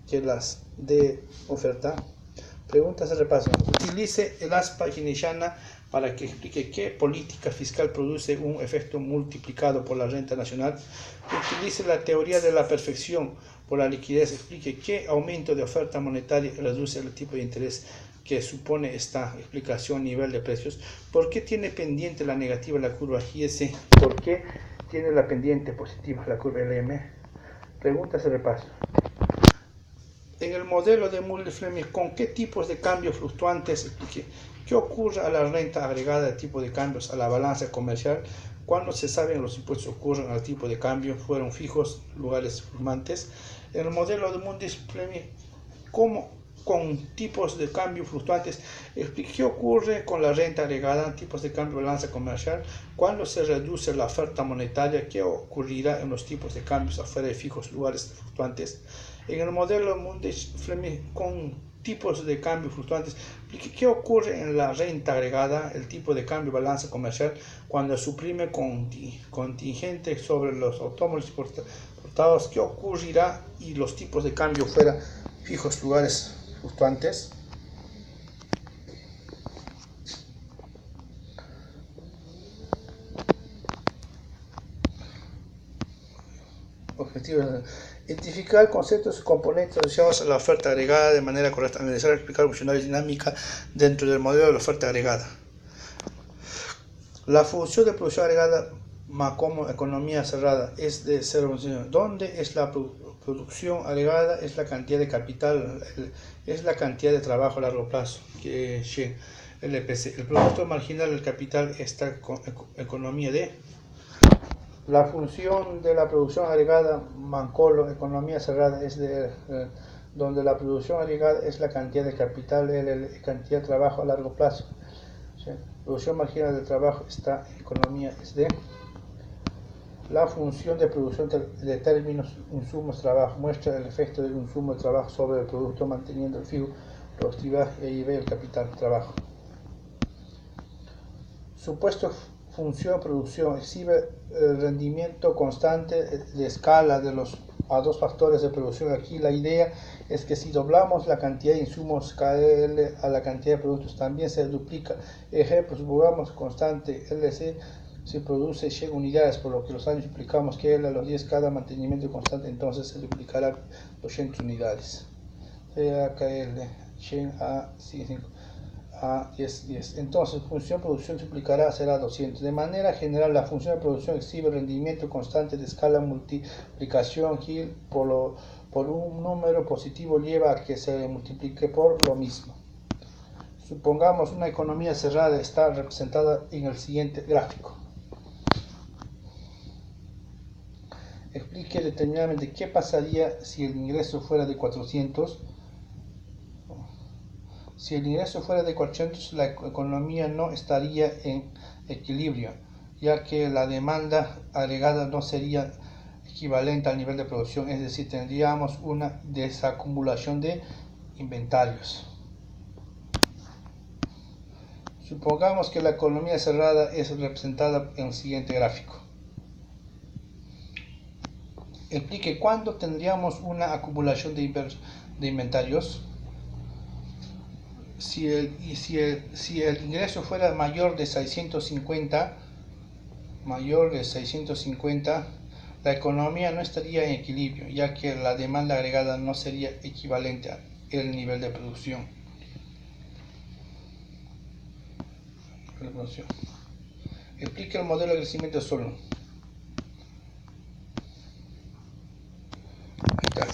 que las de oferta? Preguntas de repaso. Utilice el aspa keynesiana para que explique qué política fiscal produce un efecto multiplicado por la renta nacional. Utilice la teoría de la perfección por la liquidez. Explique qué aumento de oferta monetaria reduce el tipo de interés que supone esta explicación nivel de precios. ¿Por qué tiene pendiente la negativa la curva IS? ¿Por qué tiene la pendiente positiva la curva LM? Preguntas de repaso. En el modelo de Mudell-Fleming, ¿con qué tipos de cambios fluctuantes explique qué ocurre a la renta agregada de tipo de cambios a la balanza comercial? Cuando se saben los impuestos ocurren al tipo de cambio, fueron fijos, lugares fluctuantes. En el modelo de Mudell-Fleming, ¿cómo con tipos de cambio fluctuantes? Explique qué ocurre con la renta agregada, tipos de cambio, balanza comercial. Cuando se reduce la oferta monetaria, ¿qué ocurrirá en los tipos de cambios afuera de fijos, lugares fluctuantes? En el modelo Mudell-Fleming con tipos de cambio fluctuantes, explique qué ocurre en la renta agregada, el tipo de cambio, balanza comercial, cuando suprime contingente sobre los automóviles resultados, qué ocurrirá y los tipos de cambio fuera fijos lugares fluctuantes. Objetivo: identificar conceptos y componentes asociados a la oferta agregada de manera correcta, analizar, explicar, funcionar y dinámica dentro del modelo de la oferta agregada. La función de producción agregada como economía cerrada es de cero, donde es la producción agregada es la cantidad de capital, es la cantidad de trabajo a largo plazo, que LPC. El producto marginal del capital está economía de. La función de la producción agregada Mancolo, economía cerrada, es de donde la producción agregada es la cantidad de capital, la cantidad de trabajo a largo plazo. ¿Sí? Producción marginal de trabajo está economía es de. La función de producción de términos insumos trabajo muestra el efecto del insumo de trabajo sobre el producto manteniendo el fijo productividad y ahí ve el capital trabajo. Supuesto función producción exhibe el rendimiento constante de escala de los a dos factores de producción. Aquí la idea es que si doblamos la cantidad de insumos KL a la cantidad de productos también se duplica. Ejemplo, supongamos constante LC se produce 100 unidades, por lo que los años implicamos que L a los 10 cada mantenimiento constante, entonces se duplicará 200 unidades. KL 100 a 5 a 10. Entonces, función producción duplicará será 200. De manera general, la función de producción exhibe rendimiento constante de escala multiplicación Hill por un número positivo lleva a que se multiplique por lo mismo. Supongamos una economía cerrada está representada en el siguiente gráfico. Explique determinadamente qué pasaría si el ingreso fuera de 400. Si el ingreso fuera de 400, la economía no estaría en equilibrio, ya que la demanda agregada no sería equivalente al nivel de producción, es decir, tendríamos una desacumulación de inventarios. Supongamos que la economía cerrada es representada en el siguiente gráfico. Explique cuándo tendríamos una acumulación de inventarios. Si el ingreso fuera mayor de 650, la economía no estaría en equilibrio, ya que la demanda agregada no sería equivalente al nivel de producción. Explica el modelo de crecimiento solo. Ahí está.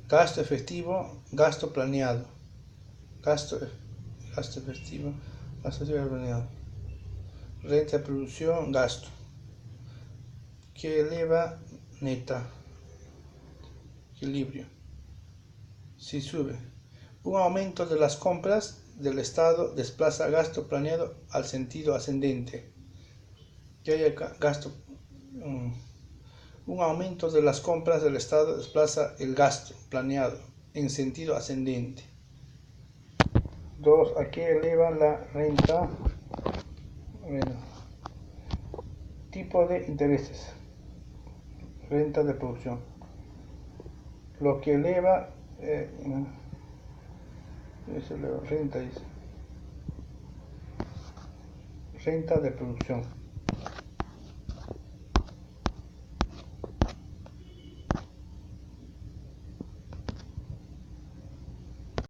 Gasto efectivo, gasto planeado. Gasto efectivo, gasto planeado. Renta de producción, gasto. Que eleva neta. Equilibrio. Si sube. Un aumento de las compras del Estado desplaza gasto planeado al sentido ascendente. Que haya gasto. Un aumento de las compras del Estado desplaza el gasto planeado en sentido ascendente. 2. Aquí eleva la renta. Tipo de intereses. Renta de producción. Lo que eleva renta de producción.